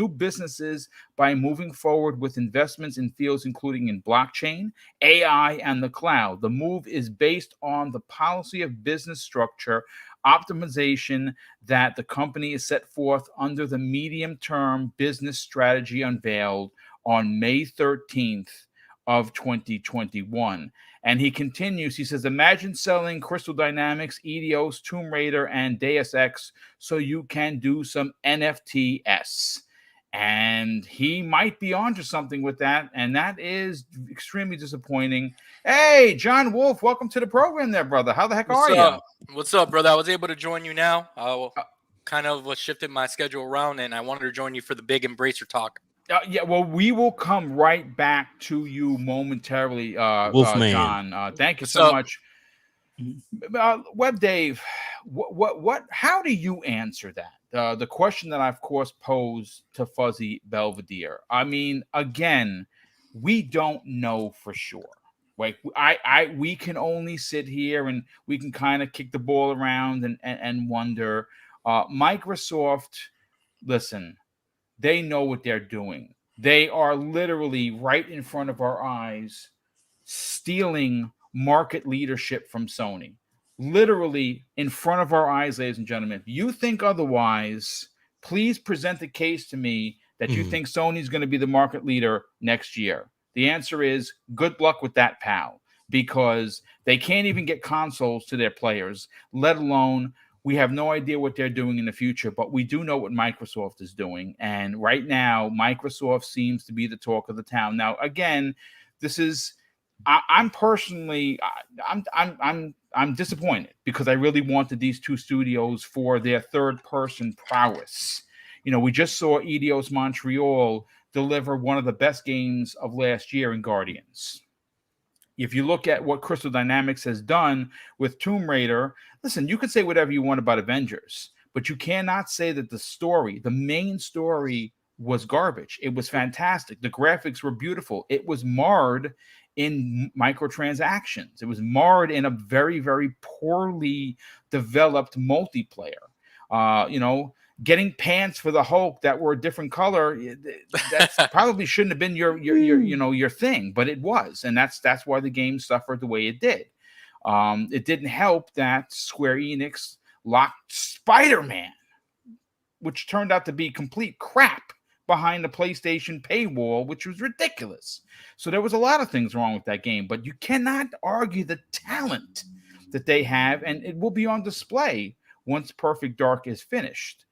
S1: businesses by moving forward with investments in fields including in blockchain, AI, and the cloud. The move is based on the policy of business structure optimization that the company has set forth under the medium-term business strategy unveiled on May 13th of 2021. And he continues, he says, imagine selling Crystal Dynamics, Eidos, Tomb Raider, and Deus Ex so you can do some NFTs. And he might be onto something with that, and that is extremely disappointing. Hey, John Wolf, welcome to the program there, brother. How the heck are you?
S4: What's up, brother? I was able to join you now. Kind of shifted my schedule around, and I wanted to join you for the big Embracer talk.
S1: Yeah, well, we will come right back to you momentarily,
S2: Wolfman.
S1: John. Thank you so much. Web Dave, what? How do you answer that? The question that I, of course, posed to Fuzzy Belvedere. I mean, again, we don't know for sure. Like we can only sit here and we can kind of kick the ball around and wonder. Microsoft, listen, they know what they're doing. They are literally right in front of our eyes, stealing market leadership from Sony. Literally in front of our eyes, ladies and gentlemen. If you think otherwise, please present the case to me that you think Sony's going to be the market leader next year. The answer is good luck with that, pal, because they can't even get consoles to their players, let alone we have no idea what they're doing in the future, but we do know what Microsoft is doing. And right now, Microsoft seems to be the talk of the town. Now, again, this is I'm personally I'm disappointed because I really wanted these two studios for their third person prowess. You know, we just saw Eidos Montreal deliver one of the best games of last year in Guardians. If you look at what Crystal Dynamics has done with Tomb Raider, listen, you could say whatever you want about Avengers, but you cannot say that the main story was garbage. It was fantastic. The graphics were beautiful. It was marred in microtransactions. It was marred in a very, very poorly developed multiplayer. Getting pants for the Hulk that were a different color, that probably shouldn't have been your thing, but it was, and that's why the game suffered the way it did. It didn't help that Square Enix locked Spider-Man, which turned out to be complete crap, behind the PlayStation paywall, which was ridiculous. So there was a lot of things wrong with that game, but you cannot argue the talent that they have, and it will be on display once Perfect Dark is finished.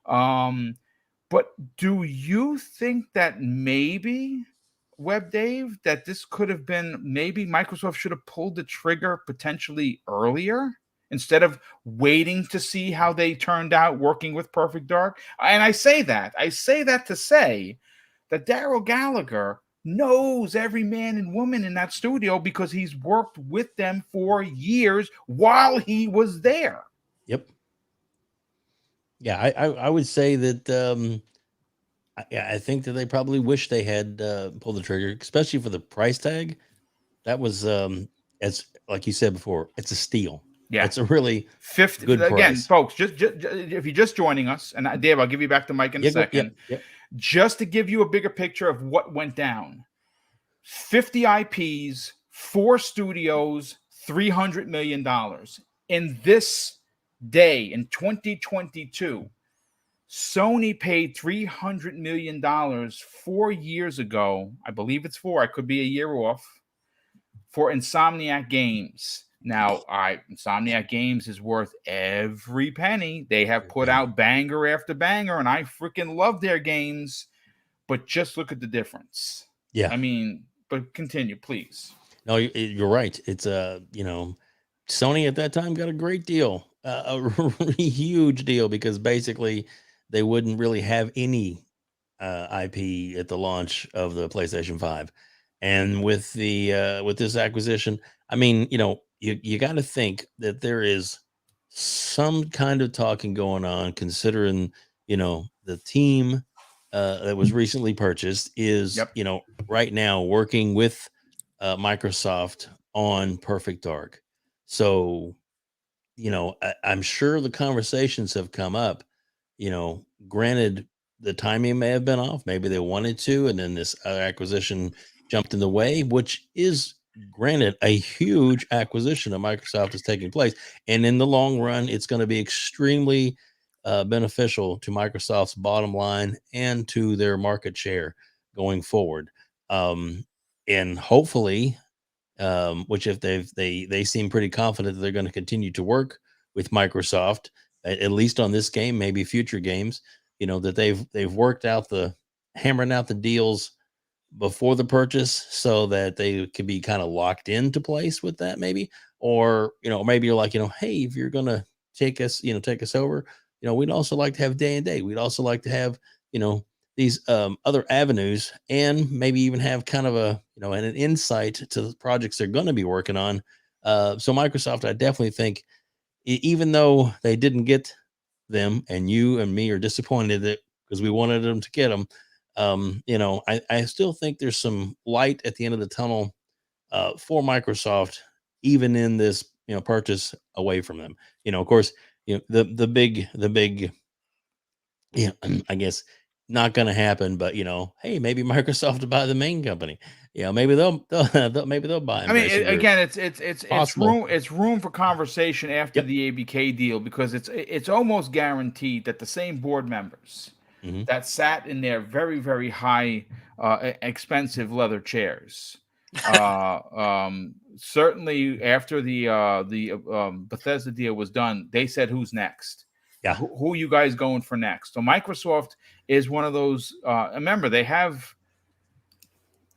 S1: But do you think that maybe, Web Dave, that this could have been, maybe Microsoft should have pulled the trigger potentially earlier instead of waiting to see how they turned out working with Perfect Dark? And I say that to say that Daryl Gallagher knows every man and woman in that studio because he's worked with them for years while he was there.
S2: Yep. Yeah, I would say that I think that they probably wish they had pulled the trigger, especially for the price tag. That was, as like you said before, it's a steal.
S1: Yeah,
S2: it's a really
S1: 50
S2: good
S1: again,
S2: price.
S1: Folks. Just if you're just joining us, and Dave, I'll give you back the mic in a second.
S2: Yep.
S1: Just to give you a bigger picture of what went down: 50 IPs, 4 studios, $300 million in this day in 2022. Sony paid $300 million 4 years ago. I believe it's 4. I could be a year off. For Insomniac Games. Now, Insomniac Games is worth every penny. They have put out banger after banger, and I freaking love their games. But just look at the difference.
S2: Yeah.
S1: I mean, but continue, please.
S2: No, you're right. It's Sony at that time got a great deal, a really huge deal, because basically they wouldn't really have any IP at the launch of the PlayStation 5. And with this acquisition, I mean, you got to think that there is some kind of talking going on, considering, the team that was recently purchased is, right now working with Microsoft on Perfect Dark. So, I'm sure the conversations have come up, granted the timing may have been off. Maybe they wanted to, and then this other acquisition jumped in the way, which is, granted, a huge acquisition of Microsoft is taking place. And in the long run, it's going to be extremely beneficial to Microsoft's bottom line and to their market share going forward. And hopefully, which if they seem pretty confident that they're going to continue to work with Microsoft, at least on this game, maybe future games, that they've worked out the hammering out the deals before the purchase so that they could be kind of locked into place with that, maybe? Or, maybe you're like, hey, if you're going to take us over, we'd also like to have day and day. We'd also like to have, these other avenues, and maybe even have kind of an insight to the projects they're going to be working on. So Microsoft, I definitely think, even though they didn't get them, and you and me are disappointed that because we wanted them to get them, I still think there's some light at the end of the tunnel for Microsoft, even in this purchase away from them. Of course, the big I guess not going to happen, but hey, maybe Microsoft will buy the main company. Maybe they'll buy.
S1: I mean, again, it's
S2: possible.
S1: It's room for conversation after
S2: Yep.
S1: the ABK deal, because it's almost guaranteed that the same board members
S2: Mhm.
S1: that sat in their very, very high, expensive leather chairs, certainly after the Bethesda deal was done, they said, "Who's next?
S2: Yeah.
S1: Who are you guys going for next?" So Microsoft is one of those. Remember, they have.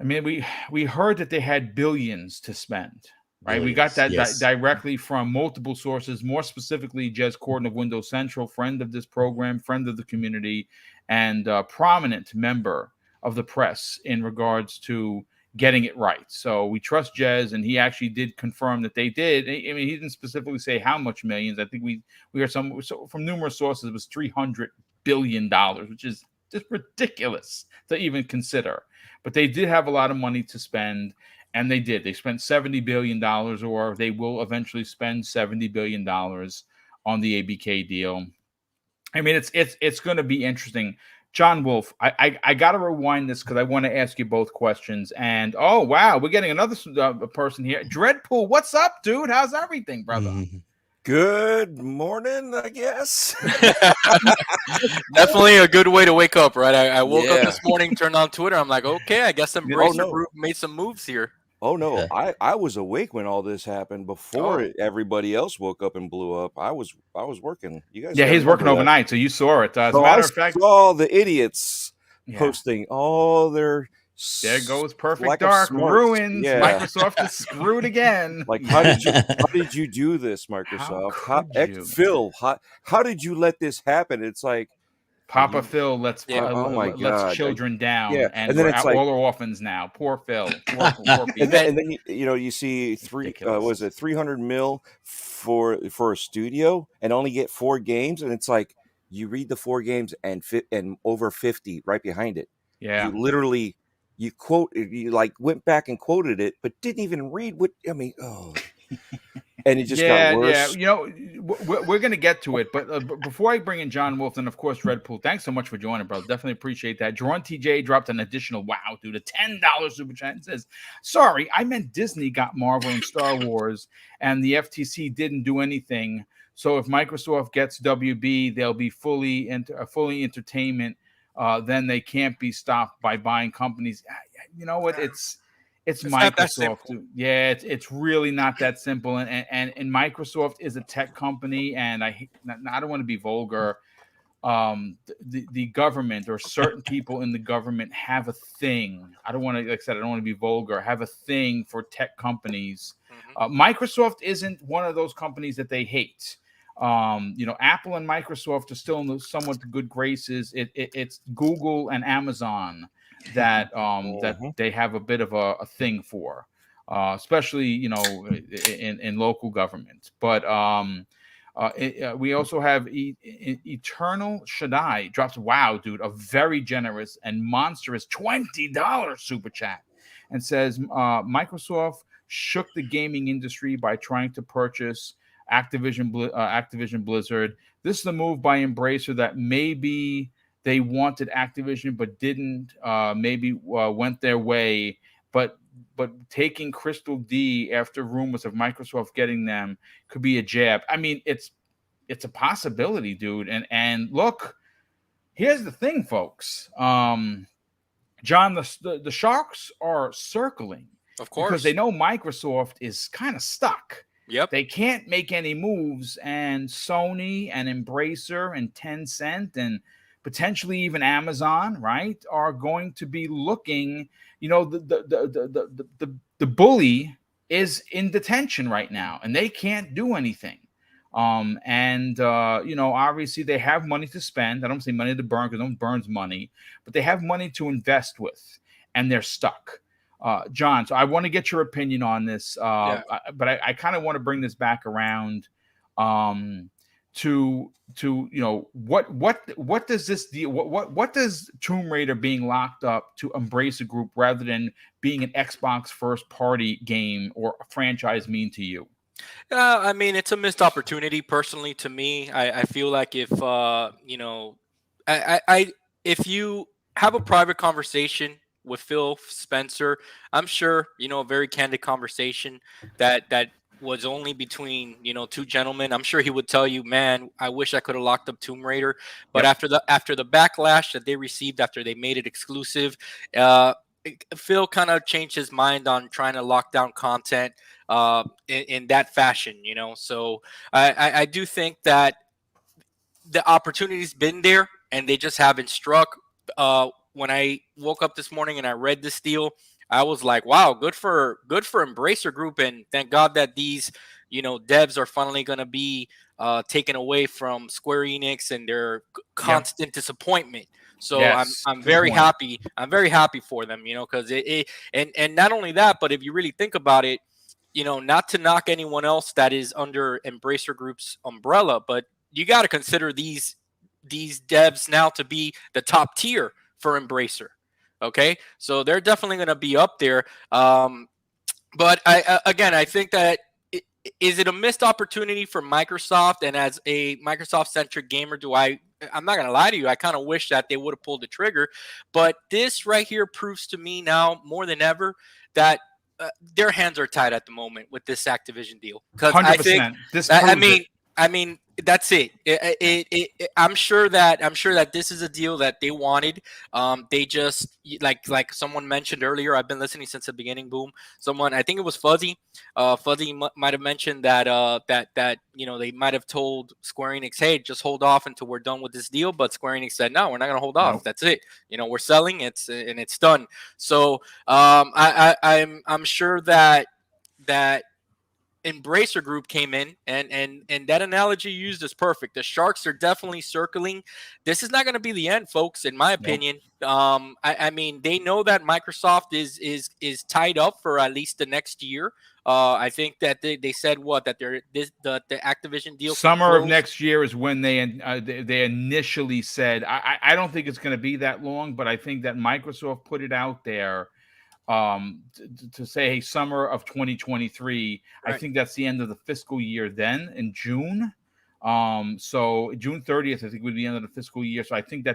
S1: I mean, we heard that they had billions to spend, right? We got that
S2: Yes.
S1: directly from multiple sources, more specifically, Jez Corden of Windows Central, friend of this program, friend of the community, and prominent member of the press in regards to getting it right. So we trust Jez, and he actually did confirm that they did. I mean, he didn't specifically say how much millions. I think we heard from numerous sources. It was $300 billion, which is just ridiculous to even consider. But they did have a lot of money to spend, and they did. They spent $70 billion, or they will eventually spend $70 billion on the ABK deal. I mean, it's going to be interesting. John Wolf, I got to rewind this because I want to ask you both questions. And, oh, wow, we're getting another person here. Dreadpool, what's up, dude? How's everything, brother?
S2: Mhm.
S5: Good morning, I guess.
S4: Definitely a good way to wake up, right? I woke up
S5: Yeah.
S4: this morning, turned on Twitter. I'm like, okay, I guess Embracer Group made some moves here.
S5: Oh no,
S2: Yeah.
S5: I was awake when all this happened before everybody else woke up and blew up. I was working. You guys,
S1: Yeah,
S5: gotta
S1: he's working
S5: remember that.
S1: overnight, so you saw it. As a
S5: So
S1: matter
S5: I
S1: of fact,
S5: saw the idiots
S1: yeah.
S5: posting all their.
S1: There goes Perfect
S5: lack of
S1: Dark
S5: smarts.
S1: ruined.
S5: Yeah.
S1: Microsoft is screwed again.
S5: Like, how did you do this, Microsoft? Phil, how did you let this happen? It's like
S1: Papa Phil lets
S5: oh my
S1: lets
S5: God.
S1: children down,
S5: Yeah.
S1: and
S5: And then
S1: we're
S5: it's like,
S1: all orphans now. Poor Phil. Poor people.
S5: and then you see
S1: Ridiculous.
S5: was it 300 mil for a studio and only get 4 games, and it's like you read the 4 games and over 50 right behind it.
S1: Yeah.
S5: You literally you like went back and quoted it, but didn't even read what I mean. Oh. And it just got worse.
S1: Yeah. We're going to get to it, but before I bring in John Wolf, and of course Redpool, thanks so much for joining, brother. Definitely appreciate that. Jerron TJ dropped an additional dude, a $10 super chat, and says, "Sorry, I meant Disney got Marvel and Star Wars, and the FTC didn't do anything. So if Microsoft gets WB, they'll be fully entertainment. Then they can't be stopped by buying companies." You know what? It's Microsoft. Yeah, it's really not that simple. And Microsoft is a tech company, and I don't want to be vulgar. The government, or certain people in the government, have a thing. I don't want to, like I said, I don't want to be vulgar. Have a thing for tech companies. Microsoft isn't one of those companies that they hate. Apple and Microsoft are still in somewhat good graces. It's Google and Amazon that that they have a bit of a thing for, especially in local government. But we also have Eternal Shaddai drops, wow, dude, a very generous and monstrous $20 super chat, and says Microsoft shook the gaming industry by trying to purchase Activision Blizzard. This is a move by Embracer that maybe they wanted Activision but didn't. Maybe went their way, but taking Crystal D after rumors of Microsoft getting them could be a jab. I mean, it's a possibility, dude. And look, here's the thing, folks. John, the Sharks are circling,
S4: of course,
S1: because they know Microsoft is kind of stuck.
S4: Yep.
S1: They can't make any moves, and Sony and Embracer and Tencent and potentially even Amazon, right, are going to be looking. The bully is in detention right now, and they can't do anything. Obviously they have money to spend. I don't say money to burn, because no one burns money, but they have money to invest with, and they're stuck. John, so I want to get your opinion on this, but I kind of want to bring this back around to what does this deal? What does Tomb Raider being locked up to Embracer Group rather than being an Xbox first party game or a franchise mean to you?
S4: I mean, it's a missed opportunity. Personally, to me, I feel like if if you have a private conversation with Phil Spencer, I'm sure a very candid conversation that was only between two gentlemen. I'm sure he would tell you, man, I wish I could have locked up Tomb Raider, but after the backlash that they received after they made it exclusive, Phil kind of changed his mind on trying to lock down content in that fashion, So I do think that the opportunity's been there and they just haven't struck. When I woke up this morning and I read this deal, I was like, wow, good for Embracer Group, and thank God that these devs are finally going to be taken away from Square Enix and their constant disappointment. So
S1: yes,
S4: I'm very happy. I'm very happy for them, because and not only that, but if you really think about it, not to knock anyone else that is under Embracer Group's umbrella, but you got to consider these devs now to be the top tier for Embracer. Okay, so they're definitely going to be up there. But I think that is it a missed opportunity for Microsoft? And as a Microsoft-centric gamer, I'm not going to lie to you, I kind of wish that they would have pulled the trigger. But this right here proves to me now more than ever that their hands are tied at the moment with this Activision deal. Because I think I mean, that's it. I'm sure that this is a deal that they wanted. They just like someone mentioned earlier. I've been listening since the beginning. Boom. Someone, I think it was Fuzzy. Fuzzy might have mentioned that they might have told Square Enix, hey, just hold off until we're done with this deal. But Square Enix said, no, we're not going to hold off. That's it. We're selling. It's done. So I'm sure that Embracer Group came in and that analogy you used is perfect. The sharks are definitely circling. This is not going to be the end, folks, in my opinion. I mean, they know that Microsoft is tied up for at least the next year. I think that they said that the Activision deal
S1: summer of next year is when they initially said. I don't think it's going to be that long, but I think that Microsoft put it out there to say, hey, summer of 2023. Right. I think that's the end of the fiscal year then in June. So June 30th, I think, would be the end of the fiscal year. So I think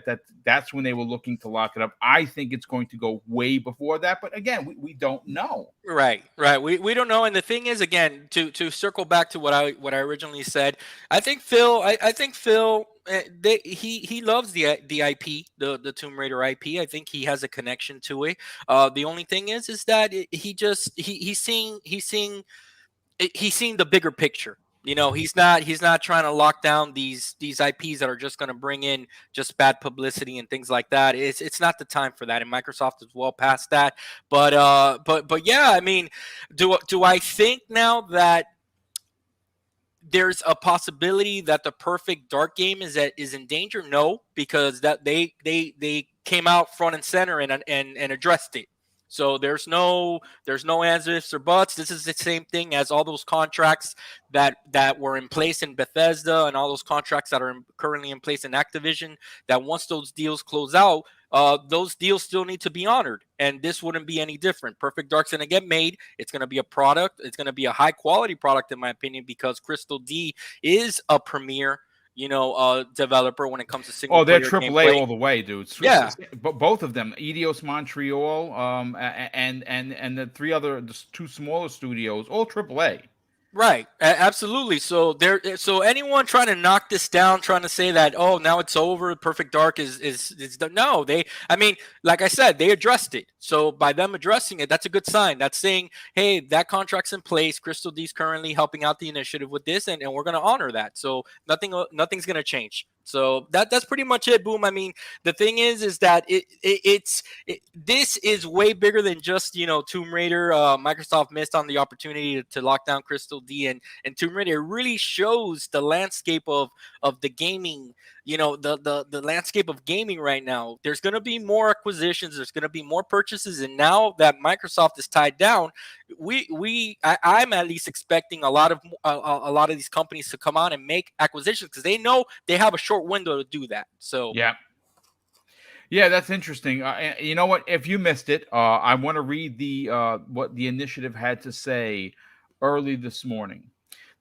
S1: that's when they were looking to lock it up. I think it's going to go way before that, but again, we don't know.
S4: Right. We don't know. And the thing is, again, to circle back to what I originally said, I think Phil, he loves the IP, the Tomb Raider IP. I think he has a connection to it. The only thing is that he's seeing the bigger picture. He's not trying to lock down these IPs that are just going to bring in just bad publicity and things like that. It's not the time for that, and Microsoft is well past that. But yeah, I mean, do I think now that there's a possibility that the Perfect Dark game is in danger? No, because that they came out front and center and addressed it. So there's no ands, ifs, or buts. This is the same thing as all those contracts that were in place in Bethesda and all those contracts that are currently in place in Activision, that once those deals close out, those deals still need to be honored. And this wouldn't be any different. Perfect Dark's going to get made. It's going to be a product. It's going to be a high-quality product, in my opinion, because Crystal D is a premier developer when it comes to single player
S1: they're AAA
S4: gameplay.
S1: all the way, dude.
S4: Yeah,
S1: but both of them, Eidos Montreal, and the two smaller studios, all AAA.
S4: Right, absolutely. So anyone trying to knock this down, trying to say that, oh, now it's over, Perfect Dark is done. No, like I said, they addressed it. So by them addressing it, that's a good sign. That's saying, hey, that contract's in place. Crystal D's currently helping out the initiative with this, and we're going to honor that. So nothing's going to change. So that's pretty much it, Boom. I mean, the thing is that this is way bigger than just, you know, Tomb Raider. Microsoft missed on the opportunity to lock down Crystal D and Tomb Raider. It really shows the landscape of the gaming, you know, the landscape of gaming right now. There's going to be more acquisitions, there's going to be more purchases, and now that Microsoft is tied down, I'm at least expecting a lot of these companies to come on and make acquisitions, because they know they have a short window to do that. So
S1: yeah, that's interesting. You know what? If you missed it, I want to read the what the initiative had to say early this morning.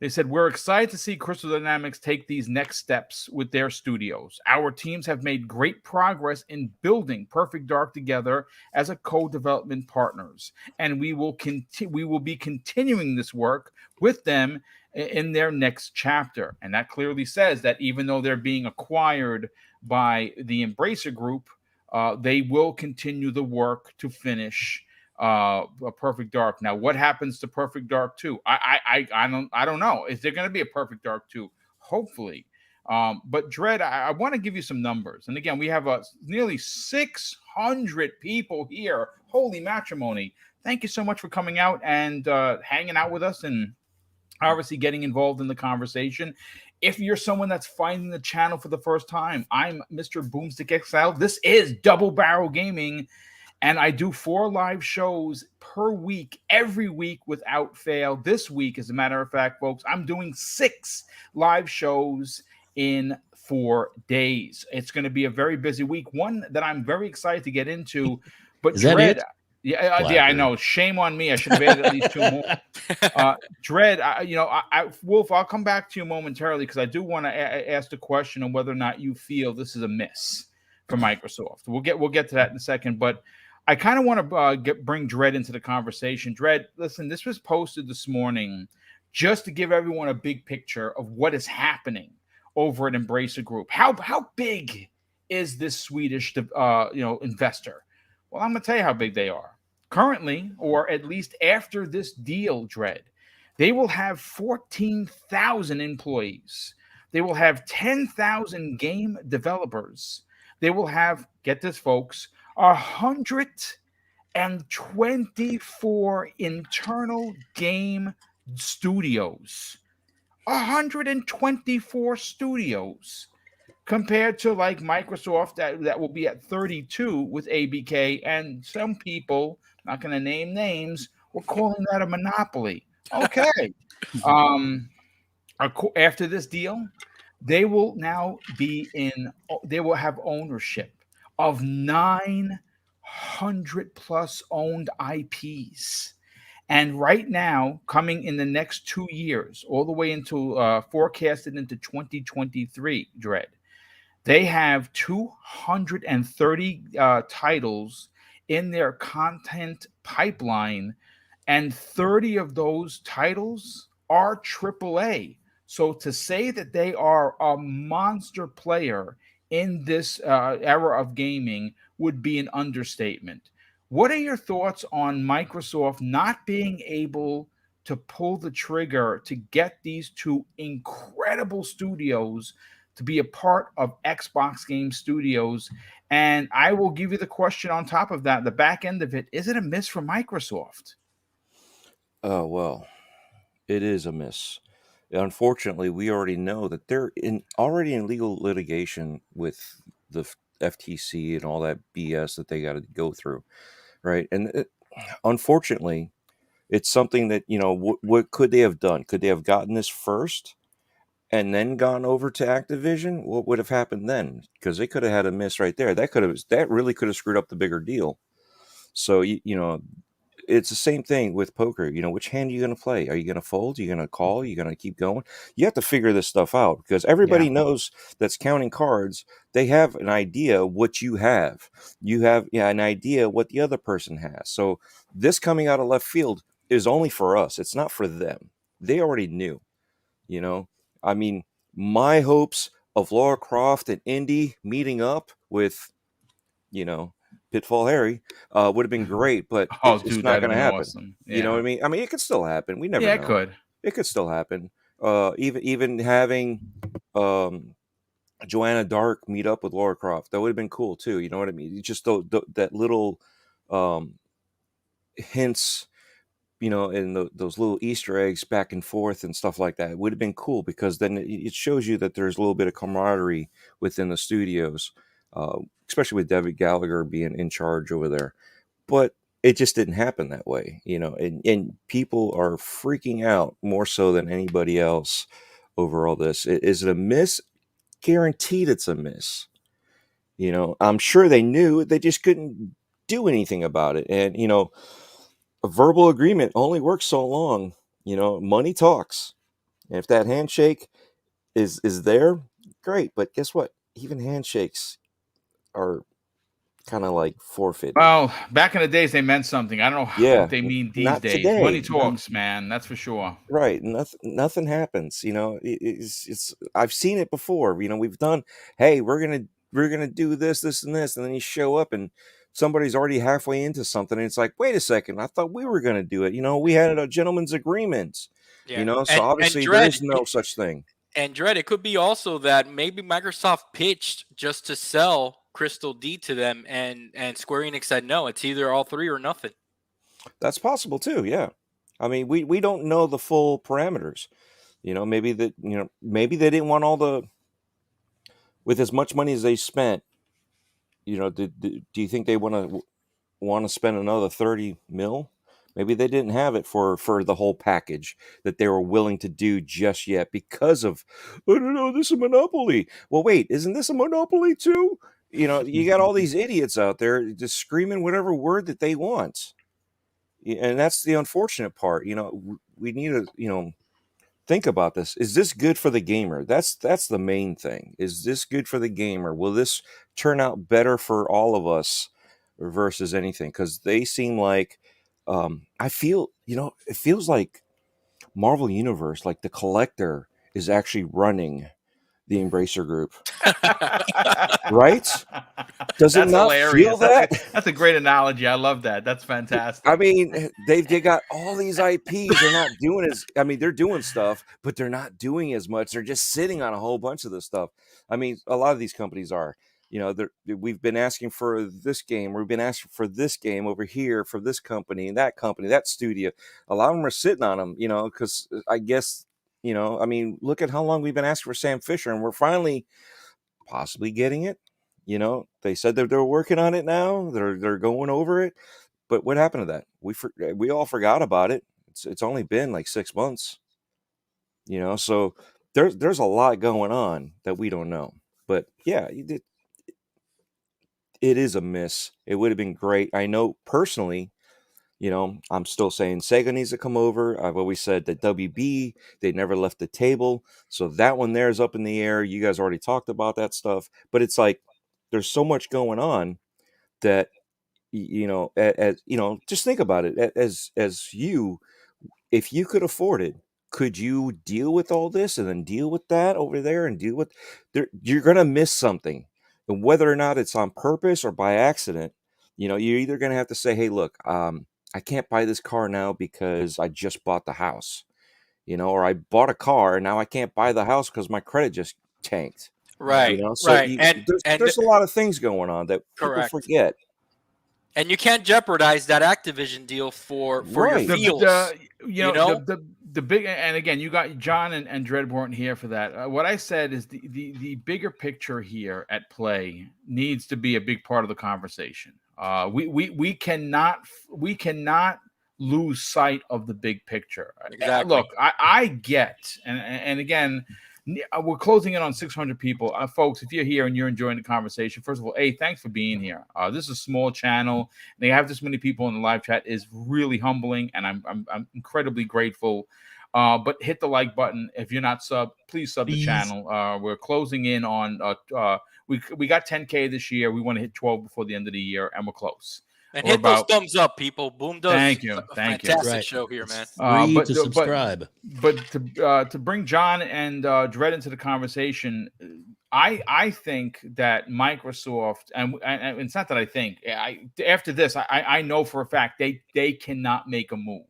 S1: They said, we're excited to see Crystal Dynamics take these next steps with their studios. Our teams have made great progress in building Perfect Dark together as a co-development partners, and we will be continuing this work with them in their next chapter. And that clearly says that even though they're being acquired by the Embracer Group, they will continue the work to finish a Perfect Dark. Now, what happens to Perfect Dark 2? I don't know. Is there going to be a Perfect Dark 2? Hopefully. But Dread, I want to give you some numbers. And again, we have nearly 600 people here. Holy matrimony. Thank you so much for coming out and hanging out with us and obviously getting involved in the conversation. If you're someone that's finding the channel for the first time, I'm Mr. BoomStick XL. This is Double Barrel Gaming. And I do 4 live shows per week, every week without fail. This week, as a matter of fact, folks, I'm doing 6 live shows in 4 days. It's going to be a very busy week, one that I'm very excited to get into. But
S2: Is that
S1: Dread,
S2: it?
S1: yeah, I know. Shame on me. I should have added at least 2 more. Dread, Wolf, I'll come back to you momentarily because I do want to ask the question on whether or not you feel this is a miss for Microsoft. We'll get to that in a second, but I kind of want to bring Dread into the conversation. Dread, listen, this was posted this morning just to give everyone a big picture of what is happening over at Embracer Group. How big is this Swedish investor? Well, I'm going to tell you how big they are. Currently, or at least after this deal, Dread, they will have 14,000 employees. They will have 10,000 game developers. They will have, get this, folks, 124 internal game studios. 124 studios compared to like Microsoft that will be at 32 with ABK, and some people, not going to name names, were calling that a monopoly. Okay. After this deal, they will now they will have ownership of 900 plus owned IPs. And right now, coming in the next 2 years, all the way into forecasted into 2023, Dread, they have 230 titles in their content pipeline, and 30 of those titles are AAA. So to say that they are a monster player in this era of gaming would be an understatement. What are your thoughts on Microsoft not being able to pull the trigger to get these 2 incredible studios to be a part of Xbox Game Studios? And I will give you the question on top of that, the back end of it. Is it a miss for Microsoft?
S5: Oh, well, it is a miss. Unfortunately, we already know that they're already in legal litigation with the FTC and all that BS that they got to go through, right? And unfortunately, it's something that, what could they have done? Could they have gotten this first and then gone over to Activision? What would have happened then? Because they could have had a miss right there. That really could have screwed up the bigger deal. So, it's the same thing with poker. Which hand are you going to play? Are you going to fold? Are you going to call? Are you going to keep going? You have to figure this stuff out, because everybody knows that's counting cards. They have an idea what you have. You have an idea what the other person has. So this coming out of left field is only for us. It's not for them. They already knew. I mean, my hopes of Lara Croft and Indy meeting up with, Pitfall Harry would have been great, but it's not going to happen.
S1: Awesome. Yeah.
S5: You know what I mean? I mean, it could still happen. We never know.
S1: It could.
S5: It could still happen. Even having Joanna Dark meet up with Lara Croft. That would have been cool too. You know what I mean? Just that little hints, you know, and those little Easter eggs back and forth and stuff like that. It would have been cool because then it shows you that there's a little bit of camaraderie within the studios, especially with David Gallagher being in charge over there. But it just didn't happen that way, you know, and people are freaking out more so than anybody else over all this. Is it a miss? Guaranteed it's a miss. You know, I'm sure they knew, they just couldn't do anything about it. And, you know, a verbal agreement only works so long. You know, money talks. And if that handshake is there, great. But guess what? Even handshakes are kind of like forfeited.
S1: Well, back in the days, they meant something. I don't know
S5: Yeah,
S1: what they mean these
S5: not
S1: days.
S5: today.
S1: Money talks, man. That's for sure.
S5: Right. Nothing happens. You know, it's I've seen it before. You know, we've done, hey, we're gonna do this, and this, and then you show up and somebody's already halfway into something, and it's like, wait a second, I thought we were gonna do it. You know, we had a gentleman's agreement.
S4: Yeah.
S5: You know, so obviously there is no such thing.
S4: And Dredd, it could be also that maybe Microsoft pitched just to sell Crystal D to them, and Square Enix said no. It's either all three or nothing.
S5: That's possible too. Yeah. I mean, we don't know the full parameters. You know, maybe they didn't want all the, with as much money as they spent. You know, do you think they want to spend another 30 mil? Maybe they didn't have it for the whole package that they were willing to do just yet because of, I don't know, this is a monopoly. Well, wait, isn't this a monopoly too? You know, you got all these idiots out there just screaming whatever word that they want. And that's the unfortunate part. You know, we need to, you know, think about this. Is this good for the gamer? That's the main thing. Is this good for the gamer? Will this turn out better for all of us versus anything? Because they seem like, I feel, you know, it feels like Marvel Universe, like the Collector is actually running the Embracer Group. Right? Does it not feel that?
S1: That's a great analogy. I love that. That's fantastic.
S5: I mean, they got all these IPs. They're not doing they're doing stuff, but they're not doing as much. They're just sitting on a whole bunch of this stuff. I mean, a lot of these companies are. You know, we've been asking for this game. We've been asking for this game over here for this company, that studio. A lot of them are sitting on them, you know, because I guess, you know, I mean, look at how long we've been asking for Sam Fisher, and we're finally possibly getting it. You know, they said that they're working on it now. They're going over it. But what happened to that? We all forgot about it. It's only been like 6 months. You know, so there's a lot going on that we don't know. But yeah, it is a miss. It would have been great. I know personally, you know, I'm still saying Sega needs to come over. I've always said that WB, they never left the table. So that one there is up in the air. You guys already talked about that stuff. But it's like there's so much going on that, you know, as you know, just think about it. As you, if you could afford it, could you deal with all this and then deal with that over there and deal with you're going to miss something. And whether or not it's on purpose or by accident, you know, you're either going to have to say, hey, look, I can't buy this car now because I just bought the house, you know, or I bought a car and now I can't buy the house because my credit just tanked.
S4: Right.
S5: You know, so
S4: right.
S5: there's a lot of things going on that people forget.
S4: And you can't jeopardize that Activision deal for
S5: Right.
S4: your feels.
S1: The big, and again, you got John and Dredd weren't here for that. What I said is the bigger picture here at play needs to be a big part of the conversation. We cannot lose sight of the big picture.
S4: Exactly.
S1: Look, I get, and again, we're closing in on 600 people. Folks, if you're here and you're enjoying the conversation, first of all, hey, thanks for being here. This is a small channel. They have this many people in the live chat is really humbling, and I'm incredibly grateful. But hit the like button. If you're not sub, please sub the channel. We're closing in on we got 10K this year. We want to hit 12 before the end of the year, and we're close.
S4: And hit those thumbs up, people. Boom does.
S1: Thank you.
S4: Fantastic show here, man.
S2: Free to subscribe.
S1: But to bring John and Dredd into the conversation, I think that Microsoft and it's not that I think. After this, I know for a fact they cannot make a move.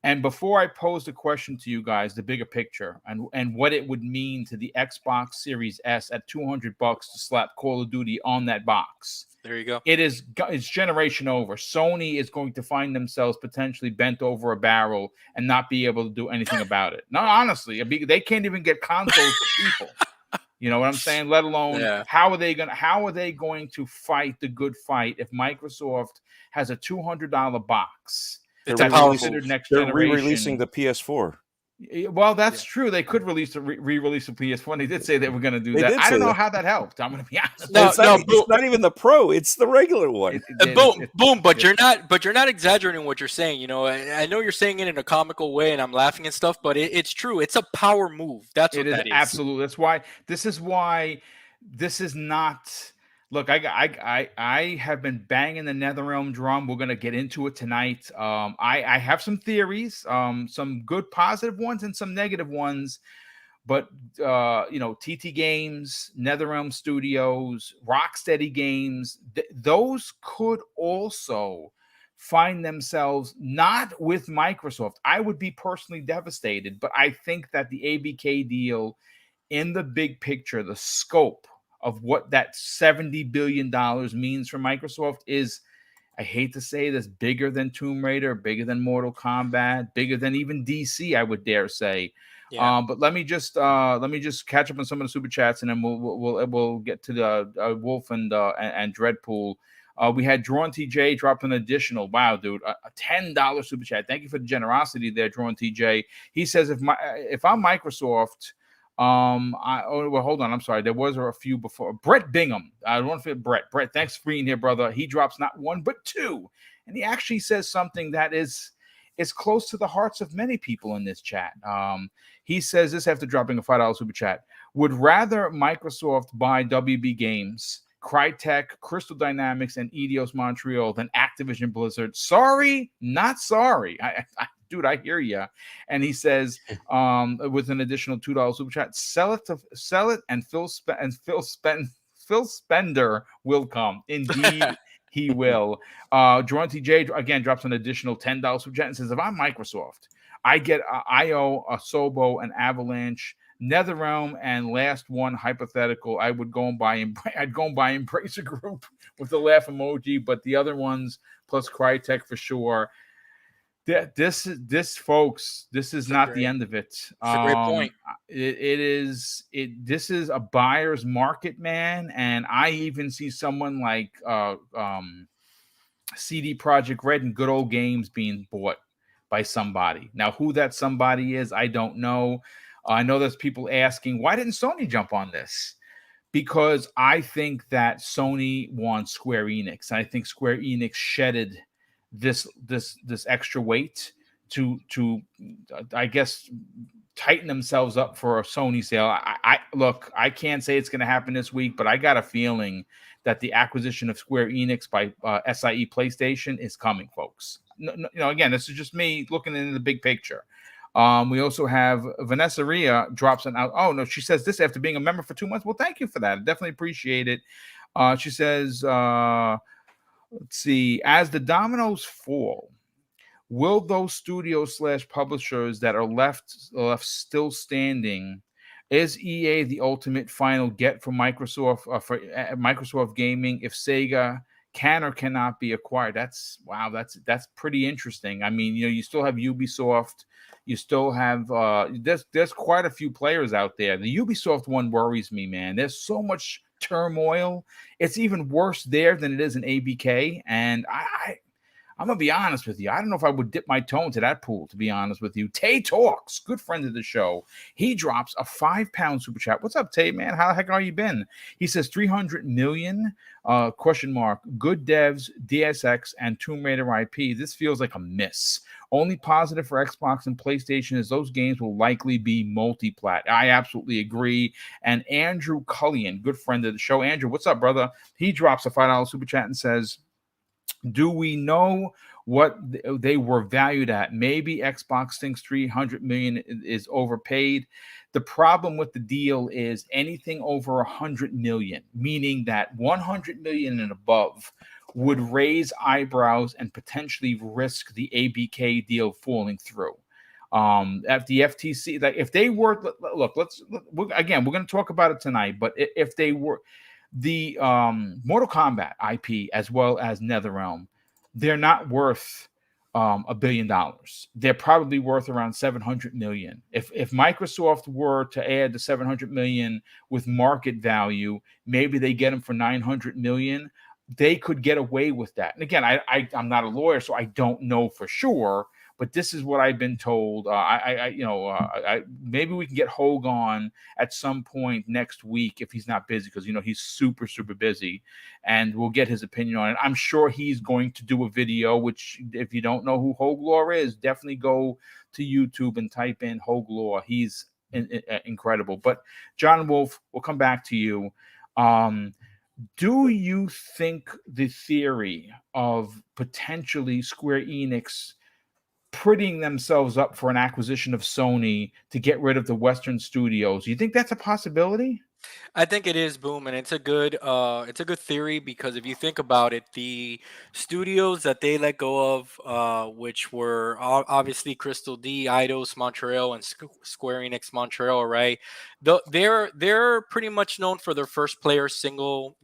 S1: And before I pose the question to you guys, the bigger picture and what it would mean to the Xbox Series S at $200 to slap Call of Duty on that box.
S4: There you go.
S1: It's generation over. Sony is going to find themselves potentially bent over a barrel and not be able to do anything about it. No, honestly, they can't even get consoles to people. You know what I'm saying? Let alone how are they going to fight the good fight if Microsoft has a $200 box?
S4: It's a powerful.
S5: They're re-releasing the PS4.
S1: Well, that's true. They could re-release a PS4. They did say they were going to do that. I don't know how that helped. I'm going to be honest.
S5: It's not even the Pro. It's the regular one.
S4: Boom. But you're not exaggerating what you're saying. You know, I know you're saying it in a comical way, and I'm laughing and stuff. But it's true. It's a power move. That's what that is.
S1: Absolutely. That's why. This is not. Look, I have been banging the NetherRealm drum. We're going to get into it tonight. I have some theories, some good positive ones and some negative ones. But, TT Games, NetherRealm Studios, Rocksteady Games, those could also find themselves not with Microsoft. I would be personally devastated, but I think that the ABK deal in the big picture, the scope of what that $70 billion means for Microsoft is, I hate to say this, bigger than Tomb Raider, bigger than Mortal Kombat, bigger than even DC, I would dare say. Yeah. But let me just catch up on some of the super chats, and then we'll get to the Wolf and Dreadpool. We had Drawn TJ drop an additional, wow, dude, a $10 super chat. Thank you for the generosity there, Drawn TJ. He says if I'm Microsoft. Hold on. I'm sorry. There was a few before. Brett Bingham. I don't want to forget Brett. Brett, thanks for being here, brother. He drops not one but two, and he actually says something that is close to the hearts of many people in this chat. He says this after dropping a $5 super chat. Would rather Microsoft buy WB Games, Crytek, Crystal Dynamics, and Eidos Montreal than Activision Blizzard. Sorry, not sorry. Dude, I hear you. And he says, with an additional $2 super chat, sell it, and Phil Spender will come. Indeed, he will. Drawn TJ again drops an additional $10 super chat and says, if I'm Microsoft, I get IO, Asobo, and Avalanche, NetherRealm, and last one hypothetical. I'd go and buy Embracer Group with the laugh emoji, but the other ones plus Crytek for sure. This folks, this is not the end of it.
S4: It's a great point.
S1: This is a buyer's market, man. And I even see someone like CD Projekt Red and Good Old Games being bought by somebody. Now, who that somebody is, I don't know. I know there's people asking, why didn't Sony jump on this? Because I think that Sony wants Square Enix. And I think Square Enix shedded this extra weight to I guess tighten themselves up for a Sony sale. I can't say it's going to happen this week, but I got a feeling that the acquisition of Square Enix by SIE PlayStation is coming, folks. Again, this is just me looking into the big picture. We also have Vanessa Ria drops an out. Oh no, she says this after being a member for 2 months. Well, thank you for that. I definitely appreciate it. She says, let's see, as the dominoes fall, will those studios / publishers that are left still standing, is EA the ultimate final get for Microsoft Microsoft Gaming if Sega can or cannot be acquired? That's pretty interesting. I mean, you still have Ubisoft, you still have there's quite a few players out there. The Ubisoft one worries me, man. There's so much turmoil. It's even worse there than it is in ABK, and I'm gonna be honest with you. I don't know if I would dip my toe into that pool, to be honest with you. Tay Talks, good friend of the show. He drops a £5 super chat. What's up, Tay, man? How the heck are you been? He says 300 million, question mark, good devs, DSX, and Tomb Raider IP. This feels like a miss. Only positive for Xbox and PlayStation is those games will likely be multi-plat. I absolutely agree. And Andrew Cullion, good friend of the show. Andrew, what's up, brother? He drops a $5 super chat and says, do we know what they were valued at? Maybe Xbox thinks 300 million is overpaid. The problem with the deal is anything over 100 million, meaning that 100 million and above would raise eyebrows and potentially risk the ABK deal falling through. At the FTC, like if they were, look, we're going to talk about it tonight, but if they were the Mortal Kombat IP as well as NetherRealm, they're not worth $1 billion. They're probably worth around 700 million. If Microsoft were to add the 700 million with market value, maybe they get them for 900 million. They could get away with that. And again, I'm not a lawyer, so I don't know for sure. But this is what I've been told. Maybe we can get Hogue on at some point next week if he's not busy, because he's super, super busy, and we'll get his opinion on it. I'm sure he's going to do a video. Which, if you don't know who Hogue Law is, definitely go to YouTube and type in Hogue Law. He's incredible. But John Wolf, we'll come back to you. Do you think the theory of potentially Square Enix putting themselves up for an acquisition of Sony to get rid of the Western studios, you think that's a possibility?
S4: I think it is, Boom, and it's a good theory, because if you think about it, the studios that they let go of, which were obviously Crystal D, Eidos Montreal, and Square Enix Montreal, right? They're pretty much known for their first player single,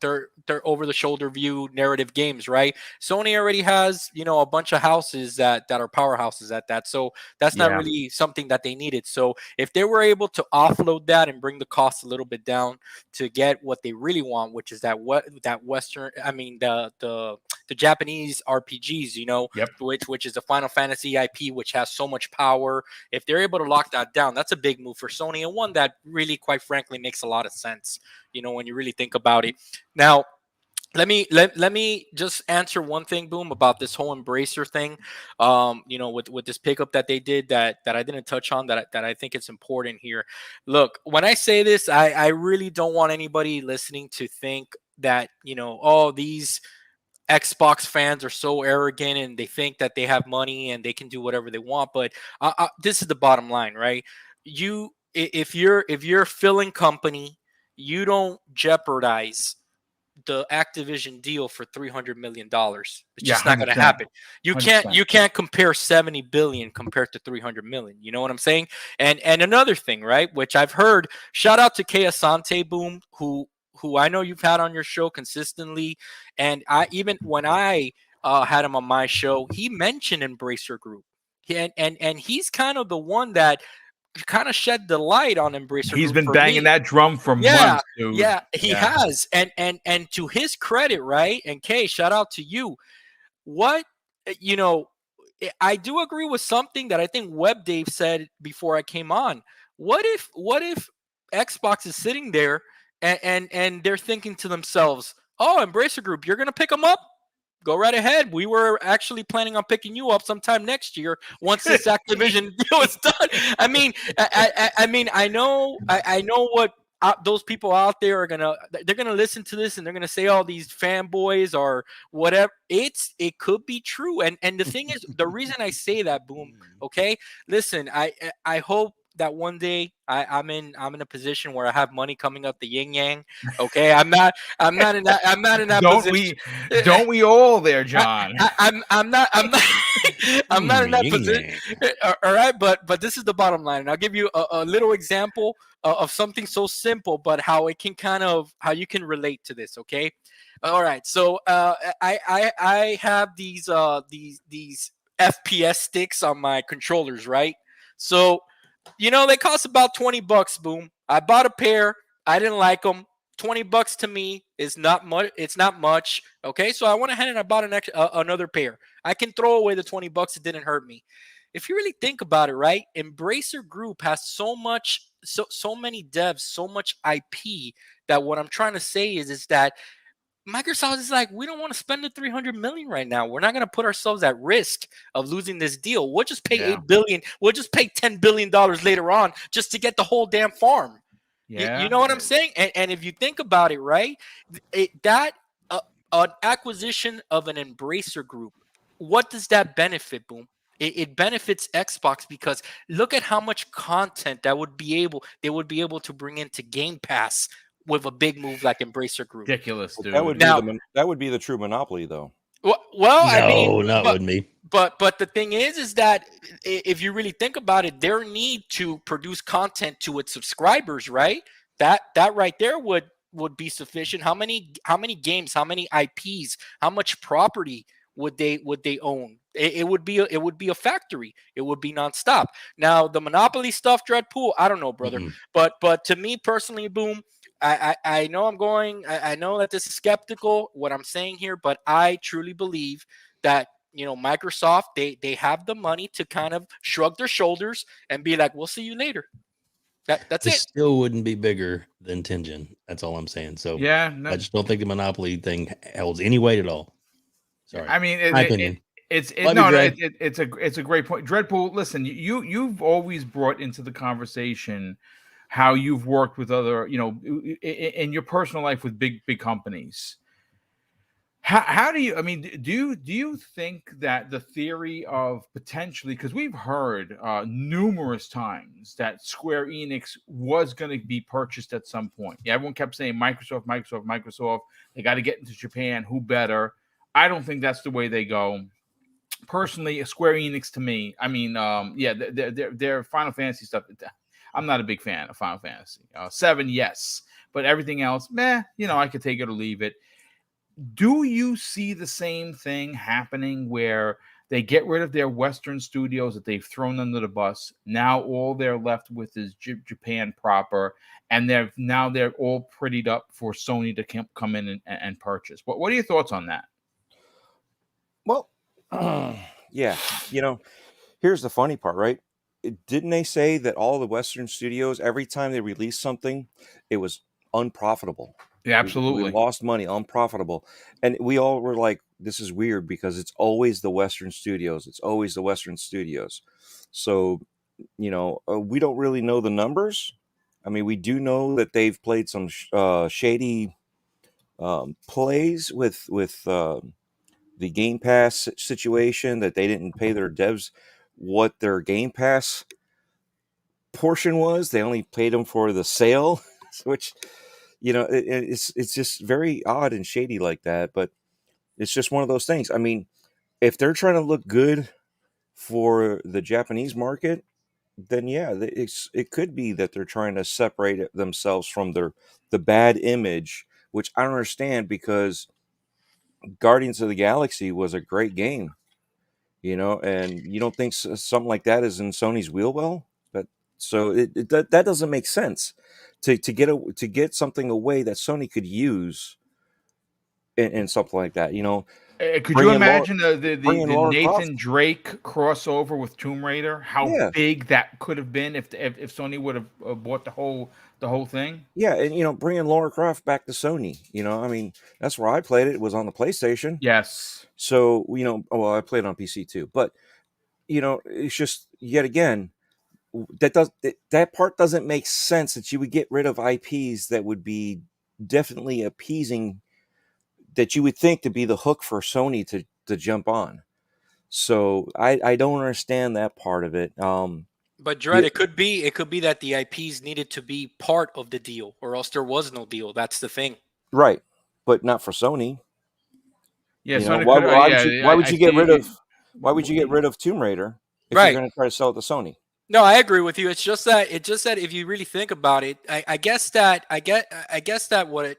S4: they're over the shoulder view narrative games, right? Sony already has a bunch of houses that are powerhouses at that, so that's not really something that they needed. So if they were able to offload that and bring the cost a little bit down to get what they really want, which is that Western, the Japanese RPGs, which is a Final Fantasy IP, which has so much power. If they're able to lock that down, that's a big move for Sony, and one that really, quite frankly, makes a lot of sense, when you really think about it. Now, let me just answer one thing, Boom, about this whole Embracer thing. With this pickup that they did that I didn't touch on, that I think it's important here. Look, when I say this, I really don't want anybody listening to think that these Xbox fans are so arrogant and they think that they have money and they can do whatever they want. But this is the bottom line, right? If you're a filling company, you don't jeopardize the Activision deal for $300 million. It's just not going to happen. You can't compare 70 billion compared to 300 million. You know what I'm saying? And another thing, right, which I've heard, shout out to Kay Asante, Boom, who I know you've had on your show consistently, and when I had him on my show, he mentioned Embracer Group, and he's kind of the one that kind of shed the light on Embracer.
S1: He's been banging that drum for months, dude.
S4: Yeah, he has. And to his credit, right? And Kay, shout out to you. I do agree with something that I think Web Dave said before I came on. What if Xbox is sitting there and they're thinking to themselves, "Oh, Embracer Group, you're gonna pick them up? Go right ahead. We were actually planning on picking you up sometime next year once this Activision deal is done." I know what those people out there they're gonna listen to this and they're gonna say all these fanboys or whatever. It could be true, and the thing is, the reason I say that, Boom, okay, listen, I hope that one day I'm in a position where I have money coming up the yin yang. Okay, I'm not in that position.
S1: Don't we all there, John?
S4: I'm not in that position. All right, but this is the bottom line, and I'll give you a little example of something so simple, but how you can relate to this. Okay, all right. So I have these FPS sticks on my controllers, right? So they cost about $20, Boom. I bought a pair. I didn't like them. $20 to me is not much. It's not much. Okay, so I went ahead and I bought another pair. I can throw away the $20. It didn't hurt me. If you really think about it, right? Embracer Group has so many devs, so much IP, that what I'm trying to say is that Microsoft is like, we don't want to spend the $300 million right now. We're not going to put ourselves at risk of losing this deal. We'll just pay $8 billion. We'll just pay $10 billion later on just to get the whole damn farm. Yeah. You know what I'm saying? And if you think about it, right, an acquisition of an Embracer Group, what does that benefit, Boom? It benefits Xbox, because look at how much content they would be able to bring into Game Pass with a big move like Embracer Group.
S1: Ridiculous, dude.
S5: That would be that would be the true monopoly, though.
S4: Well, I mean,
S2: no, it wouldn't be.
S4: But the thing is that if you really think about it, their need to produce content to its subscribers, right? That right there would be sufficient. How many games, how many IPs, how much property would they own? It would be a factory. It would be nonstop. Now the monopoly stuff, Dreadpool, I don't know, brother. But to me personally, Boom, I know I know that this is skeptical what I'm saying here, but I truly believe that Microsoft they have the money to kind of shrug their shoulders and be like, we'll see you later. That's it.
S2: Still wouldn't be bigger than Tengen. That's all I'm saying. So
S1: yeah, no.
S2: I just don't think the monopoly thing holds any weight at all. Sorry,
S1: I mean,
S2: my opinion.
S1: It's a great point. Dreadpool, listen, you've always brought into the conversation how you've worked with other, in your personal life with big companies. How do you? I mean, do you think that the theory of potentially, because we've heard numerous times that Square Enix was going to be purchased at some point. Yeah, everyone kept saying Microsoft. They got to get into Japan. Who better? I don't think that's the way they go. Personally, Square Enix to me, I mean, their Final Fantasy stuff. I'm not a big fan of Final Fantasy 7, yes, but everything else, meh. I could take it or leave it. Do you see the same thing happening where they get rid of their Western studios that they've thrown under the bus? Now all they're left with is Japan proper, and they're all prettied up for Sony to come in and purchase. What are your thoughts on that?
S5: Well, yeah, here's the funny part, right? Didn't they say that all the Western studios, every time they released something, it was unprofitable?
S1: Yeah, absolutely.
S5: We lost money, unprofitable. And we all were like, this is weird because it's always the Western studios. It's always the Western studios. So, we don't really know the numbers. I mean, we do know that they've played some shady plays with the Game Pass situation, that they didn't pay their devs what their Game Pass portion was. They only paid them for the sale, which... it's just very odd and shady like that, but it's just one of those things. I mean, if they're trying to look good for the Japanese market, then yeah, it could be that they're trying to separate themselves from the bad image, which I don't understand, because Guardians of the Galaxy was a great game, and you don't think something like that is in Sony's wheel well? But so that doesn't make sense. To get something away that Sony could use in something like that,
S1: Could you imagine the Nathan
S5: Croft.
S1: Drake crossover with Tomb Raider? How big that could have been if Sony would have bought the whole thing?
S5: Yeah, and bringing Lara Croft back to Sony. I mean, that's where I played it. It was on the PlayStation.
S1: Yes.
S5: So I played it on PC too, but it's just yet again. That part doesn't make sense, that you would get rid of IPs that would be definitely appeasing, that you would think to be the hook for Sony to jump on. So I don't understand that part of it.
S4: But Dredd, it could be that the IPs needed to be part of the deal, or else there was no deal. That's the thing.
S5: Right, but not for Sony.
S1: Yeah,
S5: Sony why would you get rid of Tomb Raider if you're going to try to sell it to Sony?
S4: No, I agree with you. It's just that if you really think about it, I guess that the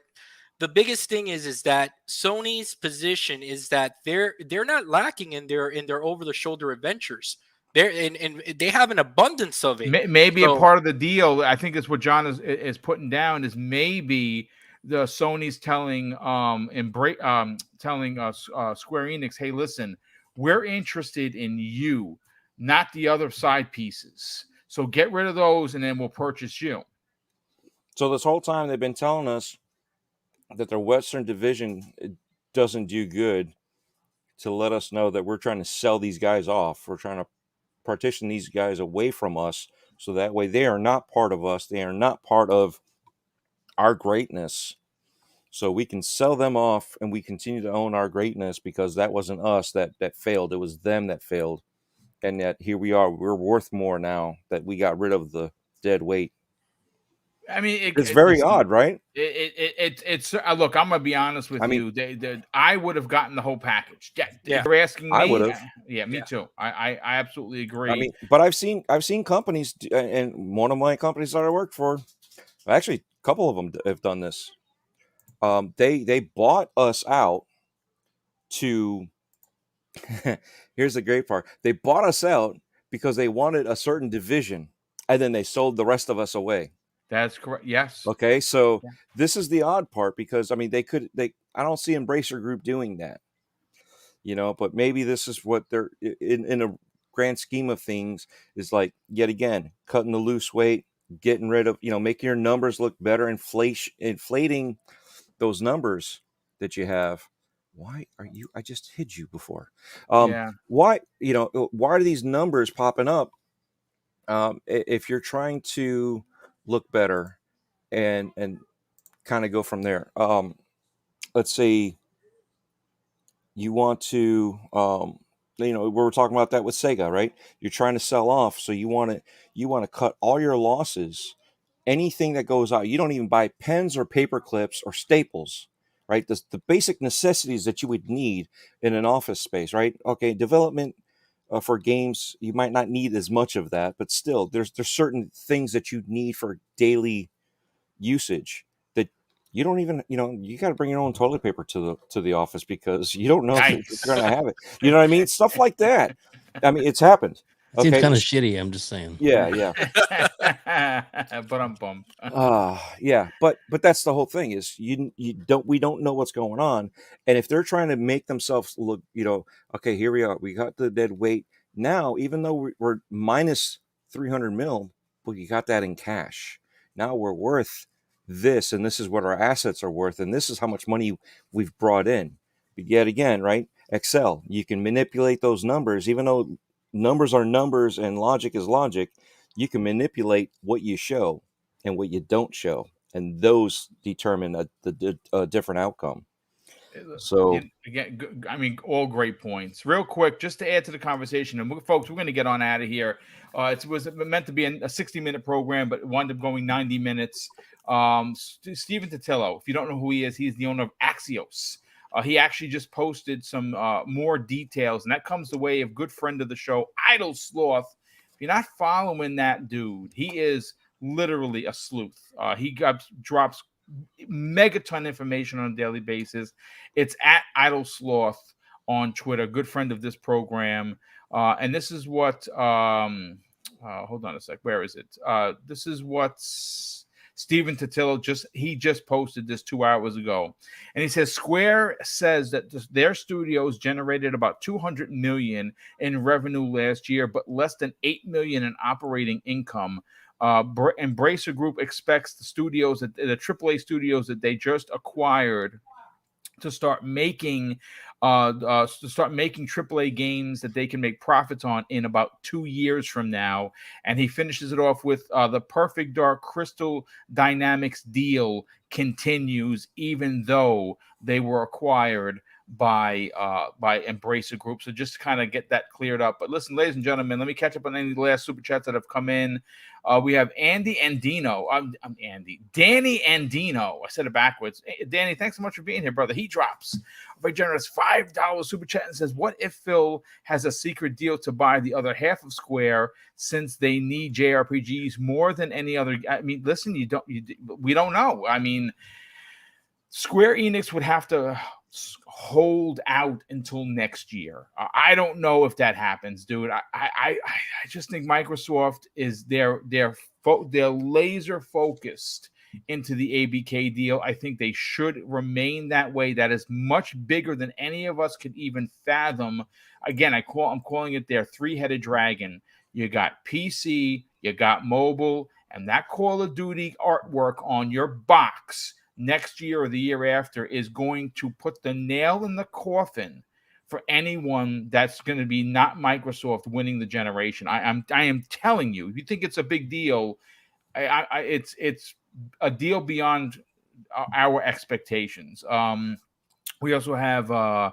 S4: biggest thing is that Sony's position is that they're not lacking in their over the shoulder adventures. And they have an abundance of it.
S1: Maybe a part of the deal, I think, is what John is putting down, is maybe the Sony's telling Square Enix, hey, listen, we're interested in you, not the other side pieces. So get rid of those, and then we'll purchase you.
S5: So this whole time they've been telling us that their Western division doesn't do good, to let us know that we're trying to sell these guys off. We're trying to partition these guys away from us, so that way they are not part of us. They are not part of our greatness. So we can sell them off, and we continue to own our greatness, because that wasn't us that failed. It was them that failed. And yet here we are. We're worth more now that we got rid of the dead weight.
S1: I mean,
S5: It's very
S1: listen,
S5: odd, right?
S1: it's look. I'm gonna be honest with
S5: I mean,
S1: you. I would have gotten the whole package.
S4: Yeah.
S1: If you're asking
S5: I would
S1: me,
S5: have.
S1: yeah, me
S4: Yeah.
S1: too. I absolutely agree.
S5: I mean, but I've seen companies, and one of my companies that I worked for, actually, a couple of them have done this. They bought us out to. Here's the great part: they bought us out because they wanted a certain division, and then they sold the rest of us away.
S1: That's correct. Yes.
S5: Okay, so
S1: Yeah.
S5: this is the odd part, because I mean, I don't see Embracer Group doing that, but maybe this is what they're in a grand scheme of things, is like, yet again, cutting the loose weight, getting rid of, making your numbers look better, inflating those numbers that you have. Why are you? I just hid you before.
S1: Yeah.
S5: Why are these numbers popping up? If you're trying to look better and kind of go from there. Let's say you want to, we were talking about that with Sega, right? You're trying to sell off, so you want to cut all your losses. Anything that goes out, you don't even buy pens or paper clips or staples, right? The basic necessities that you would need in an office space, right? Okay, development for games, you might not need as much of that, but still, there's certain things that you need for daily usage that you don't even, you got to bring your own toilet paper to the office, because you don't know if you're
S1: Nice.
S5: going to have it. You know what I mean? Stuff like that. I mean, it's happened.
S2: Seems
S5: Okay.
S2: kind of shitty. I'm just saying.
S5: Yeah.
S1: But I'm bummed.
S5: Yeah, but that's the whole thing, is we don't know what's going on. And if they're trying to make themselves look, okay, here we are, we got the dead weight now, even though we're minus 300 mil, but you got that in cash. Now we're worth this, and this is what our assets are worth, and this is how much money we've brought in. But yet again, right? Excel, you can manipulate those numbers, even though numbers are numbers and logic is logic. You can manipulate what you show and what you don't show, and those determine a different outcome. So
S1: Again, I mean, all great points. Real quick, just to add to the conversation, and folks, we're going to get on out of here. It was meant to be a 60-minute program, but it wound up going 90 minutes. Steven Totillo, if you don't know who he is, he's the owner of Axios. He actually just posted some more details, and that comes the way of good friend of the show, Idle Sloth. If you're not following that dude, he is literally a sleuth. He drops megaton information on a daily basis. It's at Idle Sloth on Twitter, good friend of this program. And this is what hold on a sec. Where is it? This is what Steven Totillo just posted this 2 hours ago. And he says Square says that their studios generated about $200 million in revenue last year, but less than $8 million in operating income. Embracer Group expects the AAA studios that they just acquired to start making AAA games that they can make profits on in about 2 years from now. And he finishes it off with the Perfect Dark Crystal Dynamics deal continues, even though they were acquired by Embracer Group. So just to kind of get that cleared up. But listen, ladies and gentlemen, let me catch up on any of the last super chats that have come in. We have Andy Andino. Danny Andino. I said it backwards. Hey, Danny, thanks so much for being here, brother. He drops a very generous $5 super chat and says, "What if Phil has a secret deal to buy the other half of Square, since they need JRPGs more than any other?" I mean, listen, we don't know. I mean, Square Enix would have to hold out until next year. I don't know if that happens, dude. I just think Microsoft is they're laser focused into the ABK deal. I think they should remain that way. That is much bigger than any of us could even fathom. Again, I'm calling it their three-headed dragon. You got PC, you got mobile, and that Call of Duty artwork on your box next year or the year after is going to put the nail in the coffin for anyone that's going to be not Microsoft winning the generation. I am telling you, if you think it's a big deal, it's a deal beyond our expectations. We also have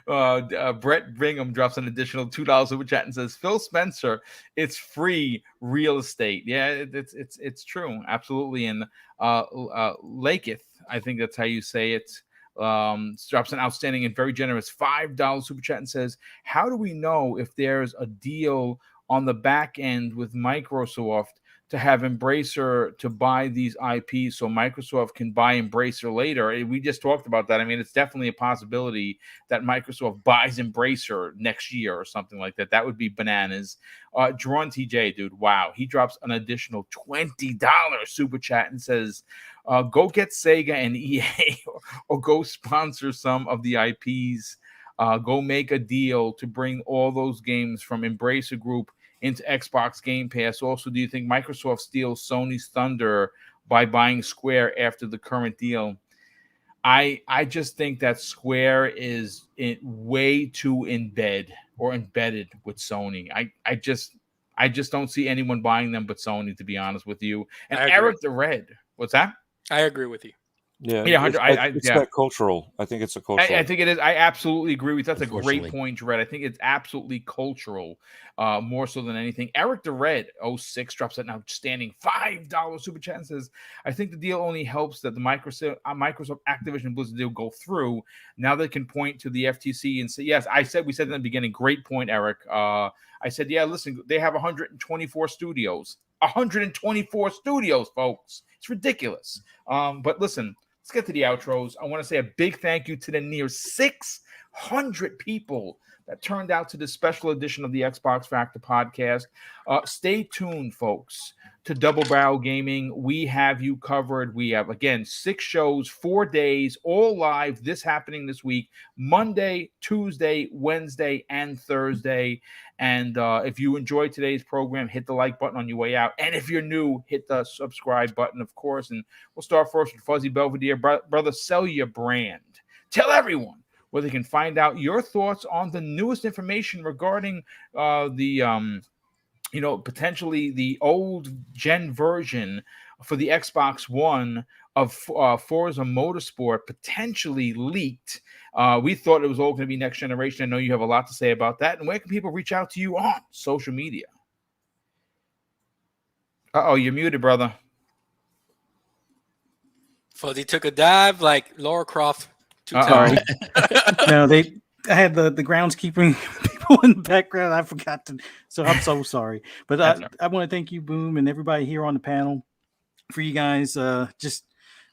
S1: Brett Bingham drops an additional $2 super chat and says, "Phil Spencer, it's free real estate." Yeah, it's true, absolutely. And Laketh, I think that's how you say it, drops an outstanding and very generous $5 super chat and says, "How do we know if there's a deal on the back end with Microsoft to have Embracer to buy these IPs so Microsoft can buy Embracer later?" We just talked about that. I mean, it's definitely a possibility that Microsoft buys Embracer next year or something like that. That would be bananas. Drawn TJ, dude, wow. He drops an additional $20 super chat and says, "Go get Sega and EA or go sponsor some of the IPs. Go make a deal to bring all those games from Embracer Group into Xbox Game Pass. Also, do you think Microsoft steals Sony's thunder by buying Square after the current deal?" I just think that Square is way too embedded with Sony. I just don't see anyone buying them but Sony, to be honest with you. And Eric the Red, what's that?
S4: I agree with you.
S5: Yeah,
S1: Yeah,
S5: it's that cultural. I think it's a cultural.
S1: I think it is. I absolutely agree with that's a great
S2: Unfortunately.
S1: point, Jared. I think it's absolutely cultural, more so than anything. Eric the Red 06 drops an outstanding $5 super chat and says, "I think the deal only helps that the Microsoft Activision Blizzard deal go through. Now they can point to the FTC and say, yes, we said in the beginning, great point, Eric. I said, yeah, listen, they have 124 studios. 124 studios, folks. It's ridiculous. But listen, let's get to the outros. I want to say a big thank you to the near 600 people that turned out to this special edition of the Xbox Factor podcast. Stay tuned, folks, to Double Barrel Gaming. We have you covered. We have, again, 6 shows, 4 days, all live. This happening this week, Monday, Tuesday, Wednesday, and Thursday. And if you enjoyed today's program, hit the like button on your way out. And if you're new, hit the subscribe button, of course. And we'll start first with Fuzzy Belvedere. Brother, sell your brand. Tell everyone where they can find out your thoughts on the newest information regarding potentially the old gen version for the Xbox One of Forza Motorsport potentially leaked. We thought it was all going to be next generation. I know you have a lot to say about that. And where can people reach out to you on social media? Uh-oh, you're muted, brother.
S4: Fuzzy took a dive like Lara Croft.
S3: Sorry. No, I had the groundskeeping people in the background. I forgot to, so I'm so sorry. But I want to thank you, Boom, and everybody here on the panel for you guys. Just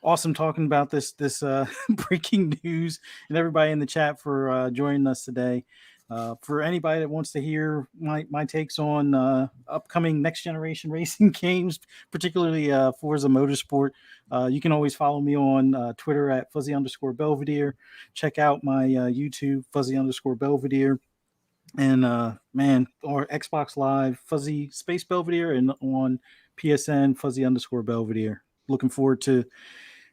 S3: awesome talking about this breaking news, and everybody in the chat for joining us today. For anybody that wants to hear my takes on upcoming next generation racing games, particularly Forza Motorsport, you can always follow me on Twitter at Fuzzy_Belvedere. Check out my YouTube, Fuzzy_Belvedere. And or Xbox Live, Fuzzy Space Belvedere, and on PSN, Fuzzy_Belvedere. Looking forward to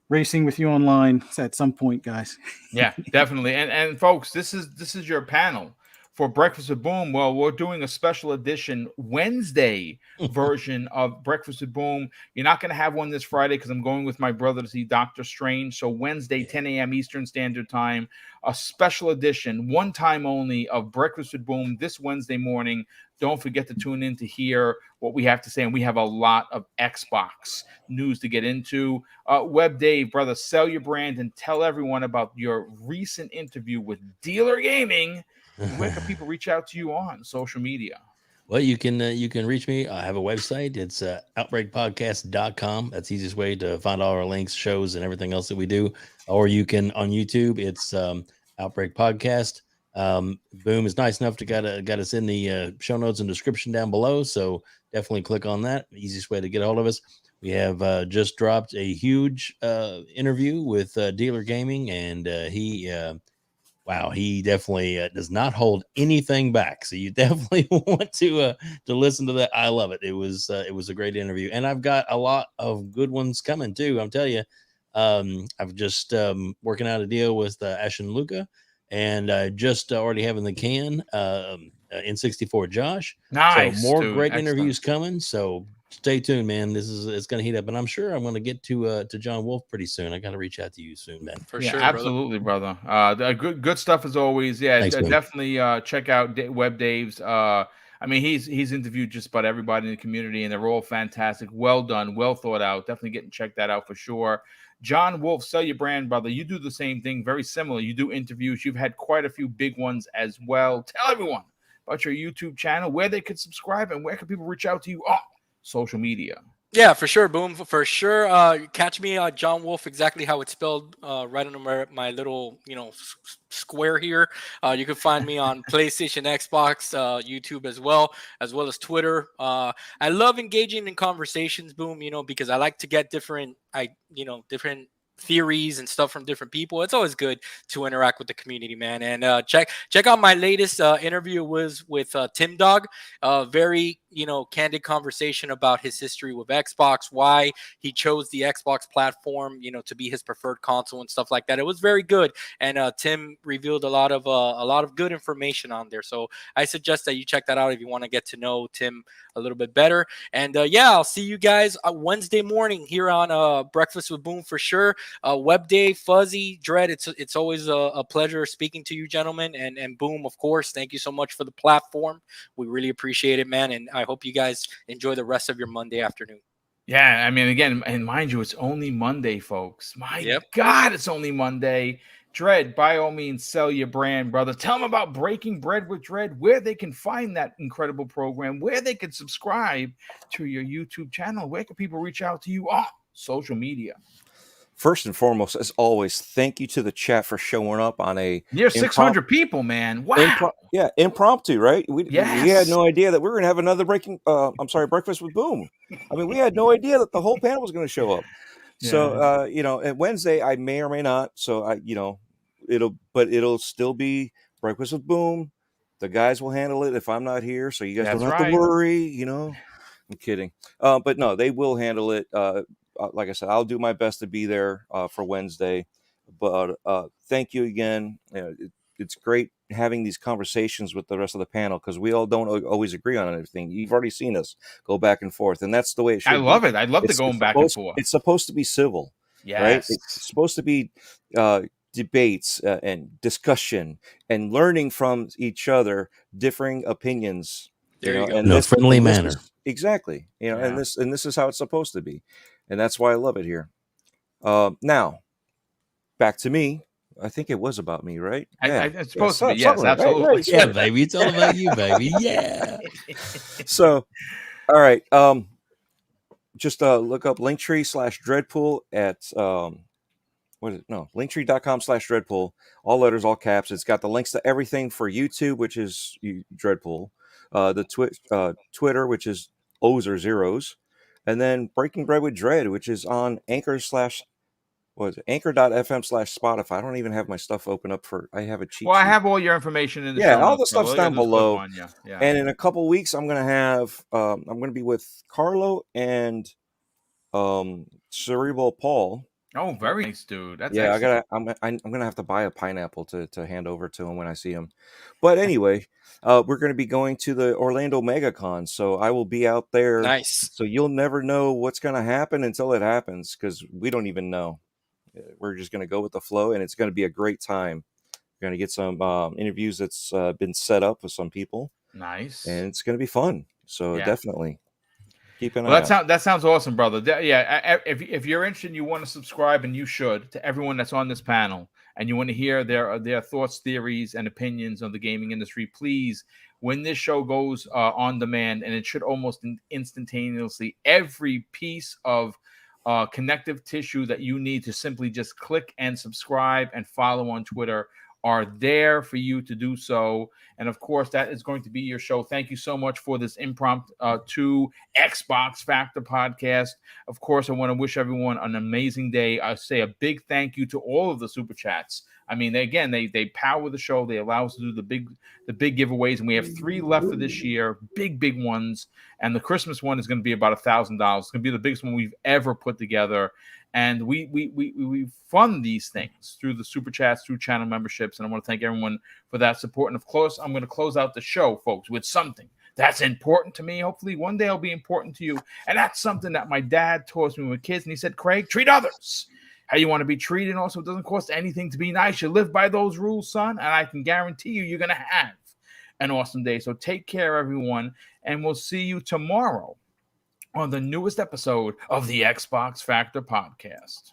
S3: racing with you online at some point, guys.
S1: Yeah, definitely. And folks, this is your panel for Breakfast with Boom. Well, we're doing a special edition Wednesday version of Breakfast with Boom. You're not going to have one this Friday because I'm going with my brother to see Doctor Strange. So Wednesday, 10 a.m. Eastern Standard Time, a special edition, one time only, of Breakfast with Boom this Wednesday morning. Don't forget to tune in to hear what we have to say. And we have a lot of Xbox news to get into. Web Dave, brother, sell your brand and tell everyone about your recent interview with Dealer Gaming. Where can people reach out to you on social media?
S2: Well, you can reach me. I have a website. It's outbreakpodcast.com. That's the easiest way to find all our links, shows, and everything else that we do. Or you can on YouTube. It's Outbreak Podcast. Boom is nice enough to got us in the show notes and description down below. So definitely click on that. Easiest way to get a hold of us. We have just dropped a huge interview with Dealer Gaming, and he definitely does not hold anything back. So you definitely want to listen to that. I love it. It was a great interview, and I've got a lot of good ones coming too. I'm telling you, I've just working out a deal with Ash and Luca, and just already having the can N64 Josh.
S1: Nice.
S2: So more
S1: dude.
S2: great
S1: Excellent.
S2: interviews coming. So stay tuned, man. It's going to heat up, and I'm sure I'm going to get to John Wolf pretty soon. I got to reach out to you soon, man.
S4: For
S1: Yeah,
S4: sure,
S1: absolutely, brother. Good stuff as always. Yeah,
S2: Thanks, man.
S1: definitely check out Web Dave's. I mean, he's interviewed just about everybody in the community, and they're all fantastic. Well done, well thought out. Definitely check that out for sure. John Wolf, Sell Your Brand, brother. You do the same thing, very similar. You do interviews. You've had quite a few big ones as well. Tell everyone about your YouTube channel, where they could subscribe, and where can people reach out to you on social media.
S4: Yeah, for sure, Boom, for sure. Catch me, John Wolf, exactly how it's spelled, right under my little, square here. You can find me on PlayStation, Xbox, YouTube as well as Twitter. I love engaging in conversations, Boom, because I like to get different theories and stuff from different people. It's always good to interact with the community, man. And check out my latest interview was with Tim Dog. Very candid conversation about his history with Xbox, why he chose the Xbox platform, to be his preferred console and stuff like that. It was very good, and Tim revealed a lot of good information on there. So I suggest that you check that out if you want to get to know Tim a little bit better. And I'll see you guys Wednesday morning here on Breakfast with Boom for sure. Web Day, Fuzzy, Dread, it's always a pleasure speaking to you, gentlemen, and Boom, of course. Thank you so much for the platform. We really appreciate it, man, and I hope you guys enjoy the rest of your Monday afternoon.
S1: Yeah, I mean, again, and mind you, it's only Monday, folks. My God, it's only Monday. Dread, by all means, sell your brand, brother. Tell them about Breaking Bread with Dread, where they can find that incredible program, where they can subscribe to your YouTube channel, where can people reach out to you on social media.
S5: First and foremost, as always, thank you to the chat for showing up on a
S1: near 600 people, man. Wow.
S5: Impromptu, right? We had no idea that we were going to have another Breakfast with Boom. I mean, we had no idea that the whole panel was going to show up. Yeah. So, at Wednesday, I may or may not. So it'll still be Breakfast with Boom. The guys will handle it if I'm not here. So you guys don't have to worry, I'm kidding. But no, they will handle it. Like I said, I'll do my best to be there for Wednesday. But thank you again. It's great having these conversations with the rest of the panel because we all don't always agree on everything. You've already seen us go back and forth, and that's the way it should be.
S1: I love it. I love going back and forth.
S5: It's supposed to be civil, right? It's supposed to be debates and discussion and learning from each other, differing opinions.
S4: There you go.
S2: In a friendly manner.
S5: Exactly. And this is how it's supposed to be. And that's why I love it here. Now, back to me. I think it was about me, right?
S1: It's supposed to be. Yes, absolutely.
S2: Right. Yeah, baby. It's all about you, baby. Yeah.
S5: So, all right. Just look up Linktree/Dreadpool at Linktree.com/Dreadpool. All letters, all caps. It's got the links to everything for YouTube, which is Dreadpool. The Twitter, which is O's or zeros. And then Breaking Bread with Dread, which is on Anchor.fm/Spotify. I don't even have my stuff open up I have a cheat sheet.
S1: I have all your information in the
S5: show all the stuff's down below.
S1: Yeah.
S5: And in a couple weeks, I'm gonna be with Carlo and Cerebral Paul.
S1: Oh, very nice, dude. That's
S5: I'm gonna have to buy a pineapple to hand over to him when I see him. But anyway, we're gonna be going to the Orlando MegaCon, so I will be out there.
S4: Nice.
S5: So you'll never know what's gonna happen until it happens because we don't even know. We're just gonna go with the flow, and it's gonna be a great time. We're gonna get some interviews that's been set up with some people.
S1: Nice,
S5: and it's gonna be fun. So definitely. Keep an eye out.
S1: That sounds awesome, brother. If you're interested and you want to subscribe, and you should, to everyone that's on this panel, and you want to hear their thoughts, theories, and opinions on the gaming industry, please, when this show goes on demand, and it should almost instantaneously, every piece of connective tissue that you need to simply just click and subscribe and follow on Twitter are there for you to do so. And of course, that is going to be your show. Thank you so much for this impromptu Xbox Factor podcast. Of course, I want to wish everyone an amazing day. I say a big thank you to all of the super chats. I mean, they power the show. They allow us to do the big giveaways, and we have 3 left for this year, big ones. And the Christmas one is going to be about $1,000. It's going to be the biggest one we've ever put together. And we fund these things through the super chats, through channel memberships, and I want to thank everyone for that support. And of course, I'm going to close out the show, folks, with something That's important to me. Hopefully one day it'll be important to you. And that's something that my dad taught me when we were kids. And he said, Craig, treat others how you want to be treated. Also, it doesn't cost anything to be nice. You live by those rules, son, and I can guarantee you're going to have an awesome day. So take care, everyone, and we'll see you tomorrow on the newest episode of the Xbox Factor podcast.